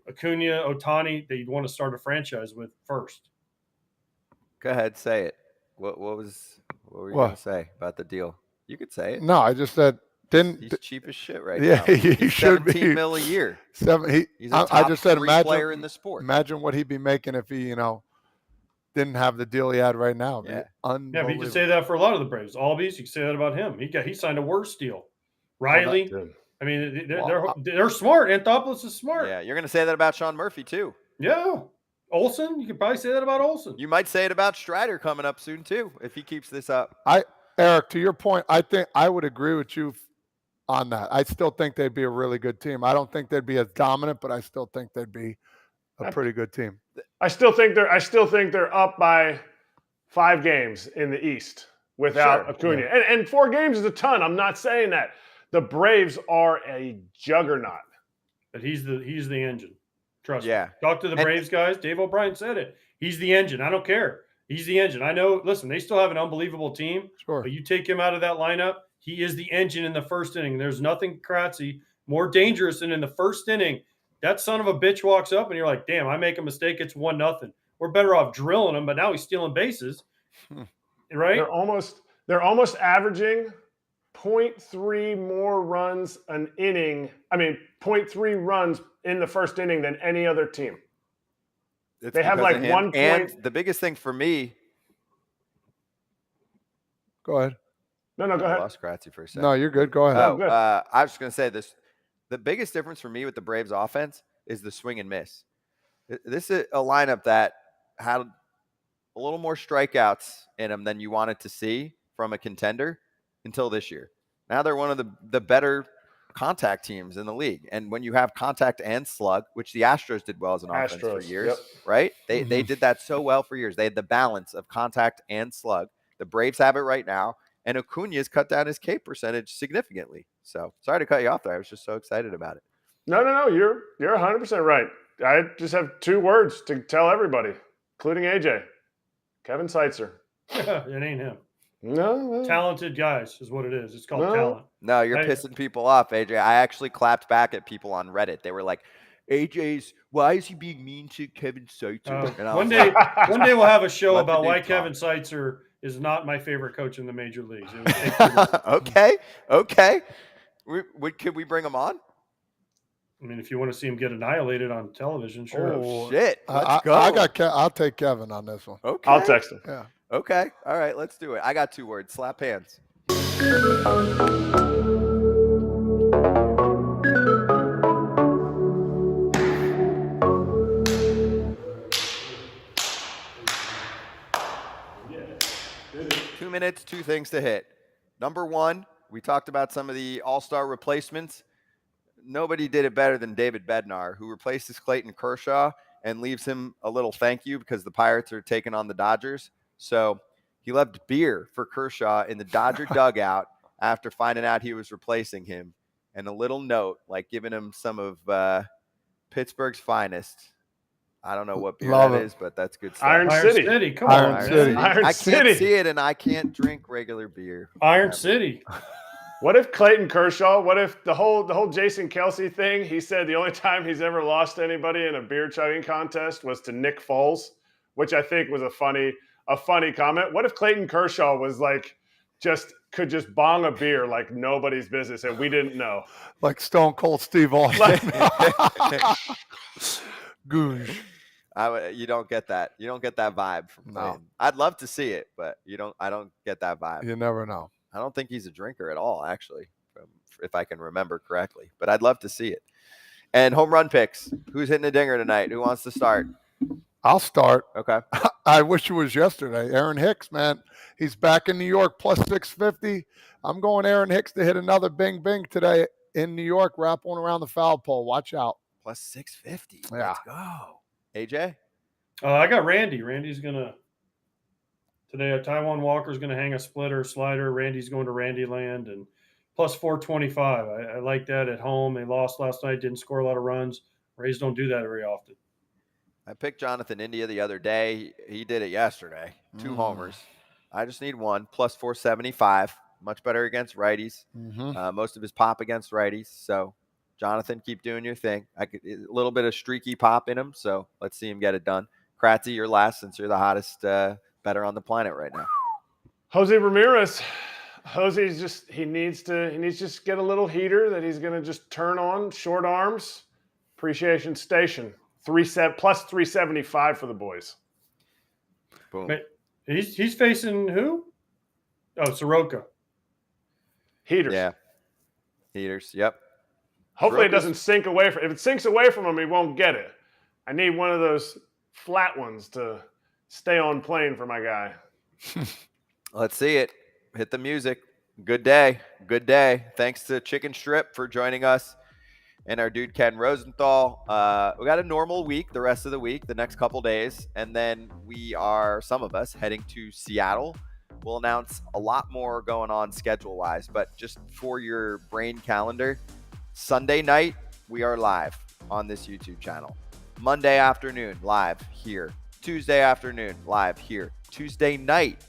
Speaker 6: Acuna, Ohtani, that you'd want to start a franchise with first.
Speaker 3: Go ahead, say it. What were you going to say about the deal? You could say it.
Speaker 5: No, I just said
Speaker 3: he's cheap as shit right now.
Speaker 5: Yeah, he should be.
Speaker 3: $17 million a year.
Speaker 5: He's a top
Speaker 3: player in the sport.
Speaker 5: Imagine what he'd be making if he, didn't have the deal he had right now.
Speaker 3: Yeah,
Speaker 6: but you can say that for a lot of the Braves. Albies, you can say that about him. He signed a worse deal. Riley, I mean, they're smart. Anthopoulos is smart.
Speaker 3: Yeah, you're going to say that about Sean Murphy too.
Speaker 6: Yeah, Olsen, you could probably say that about Olsen.
Speaker 3: You might say it about Strider coming up soon too if he keeps this up.
Speaker 5: Eric, to your point, I think I would agree with you on that. I still think they'd be a really good team. I don't think they'd be as dominant, but I still think they'd be a pretty good team.
Speaker 2: I still think they're up by 5 games in the East without Acuna. Yeah. And 4 games is a ton. I'm not saying that. The Braves are a juggernaut.
Speaker 6: But he's the engine. Trust
Speaker 3: me.
Speaker 6: Talk to the Braves guys. Dave O'Brien said it. He's the engine. I don't care. He's the engine. I know, listen, they still have an unbelievable team.
Speaker 5: Sure.
Speaker 6: But you take him out of that lineup, he is the engine in the first inning. There's nothing Kratzy more dangerous than in the first inning. That son of a bitch walks up and you're like, damn, I make a mistake. It's 1-0. We're better off drilling him, but now he's stealing bases. Right?
Speaker 2: They're almost averaging 0.3 more runs an inning. I mean, 0.3 runs in the first inning than any other team. They have like 1 point.
Speaker 3: And the biggest thing for me.
Speaker 5: Go ahead.
Speaker 2: No, go ahead.
Speaker 3: I lost Kratzy for a second.
Speaker 5: No, you're good. Go ahead.
Speaker 3: I was just going to say this. The biggest difference for me with the Braves offense is the swing and miss. This is a lineup that had a little more strikeouts in them than you wanted to see from a contender until this year. Now they're one of the better contact teams in the league. And when you have contact and slug, which the Astros did well as an offense for years, right? They did that so well for years. They had the balance of contact and slug. The Braves have it right now. And Acuna's cut down his K percentage significantly. So sorry to cut you off there. I was just so excited about it.
Speaker 2: No. You're 100% right. I just have 2 words to tell everybody, including AJ. Kevin Seitzer.
Speaker 6: It ain't him.
Speaker 2: No.
Speaker 6: Talented guys is what it is. It's called talent.
Speaker 3: No, you're pissing people off, AJ. I actually clapped back at people on Reddit. They were like, why is he being mean to Kevin Seitzer?
Speaker 6: One day we'll have a show about why Kevin Seitzer is not my favorite coach in the major leagues.
Speaker 3: Okay. Could we bring him on?
Speaker 6: I mean, if you want to see him get annihilated on television, sure.
Speaker 3: Oh, shit. Let's go.
Speaker 5: I'll take Kevin on this one.
Speaker 3: Okay.
Speaker 2: I'll text him.
Speaker 5: Yeah.
Speaker 3: Okay. All right, let's do it. I got 2 words. Slap hands. Minutes, 2 things to hit. Number 1, we talked about some of the all-star replacements. Nobody did it better than David Bednar, who replaces Clayton Kershaw and leaves him a little thank you because the Pirates are taking on the Dodgers. So he left beer for Kershaw in the Dodger dugout after finding out he was replacing him, and a little note, like giving him some of Pittsburgh's finest. I don't know what beer that is, but that's good stuff.
Speaker 2: Iron City.
Speaker 6: Come on.
Speaker 2: Iron City.
Speaker 3: I can't see it, and I can't drink regular beer.
Speaker 6: Iron City.
Speaker 2: What if Clayton Kershaw, what if the whole Jason Kelsey thing, he said the only time he's ever lost to anybody in a beer chugging contest was to Nick Foles, which I think was a funny comment. What if Clayton Kershaw was like, could just bong a beer like nobody's business and we didn't know?
Speaker 5: Like Stone Cold Steve Austin. Goosh.
Speaker 3: You don't get that. You don't get that vibe from Clayton. I'd love to see it, but I don't get that vibe.
Speaker 5: You never know.
Speaker 3: I don't think he's a drinker at all, actually, if I can remember correctly. But I'd love to see it. And home run picks. Who's hitting a dinger tonight? Who wants to start?
Speaker 5: I'll start.
Speaker 3: Okay.
Speaker 5: I wish it was yesterday. Aaron Hicks, man. He's back in New York, plus 650. I'm going Aaron Hicks to hit another bing today in New York. Wrap one around the foul pole. Watch out.
Speaker 3: Plus 650.
Speaker 5: Yeah.
Speaker 3: Let's go. AJ?
Speaker 6: I got Randy. Randy's going to – today, Taiwan Walker's going to hang a splitter, slider. Randy's going to Randy land, and plus 425. I like that at home. They lost last night, didn't score a lot of runs. Rays don't do that very often.
Speaker 3: I picked Jonathan India the other day. He did it yesterday. 2 homers. I just need one. Plus 475. Much better against righties. Most of his pop against righties. So, Jonathan, keep doing your thing. A little bit of streaky pop in him, so let's see him get it done. Kratzy, you're last since you're the hottest better on the planet right now.
Speaker 2: Jose Ramirez. Jose's just he needs to just get a little heater that he's going to just turn on. Short arms. Appreciation station. Plus 375 for the boys.
Speaker 3: Boom.
Speaker 6: But he's facing who? Oh, Soroka.
Speaker 2: Heaters.
Speaker 3: Yeah. Heaters. Yep.
Speaker 2: Hopefully it doesn't sink away from. If it sinks away from him, he won't get it. I need one of those flat ones to stay on plane for my guy.
Speaker 3: Let's see it. Hit the music. Good day. Good day. Thanks to Chicken Strip for joining us. And our dude Ken Rosenthal. We got a normal week the rest of the week, the next couple days. And then some of us, heading to Seattle. We'll announce a lot more going on schedule-wise. But just for your brain calendar, Sunday night, we are live on this YouTube channel. Monday afternoon, live here. Tuesday afternoon, live here. Tuesday night,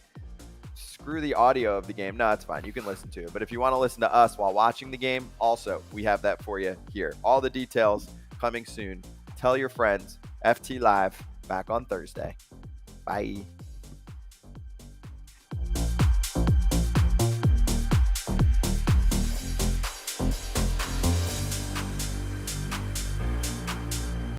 Speaker 3: screw the audio of the game. No, it's fine. You can listen to it. But if you want to listen to us while watching the game, also, we have that for you here. All the details coming soon. Tell your friends. FT Live back on Thursday. Bye.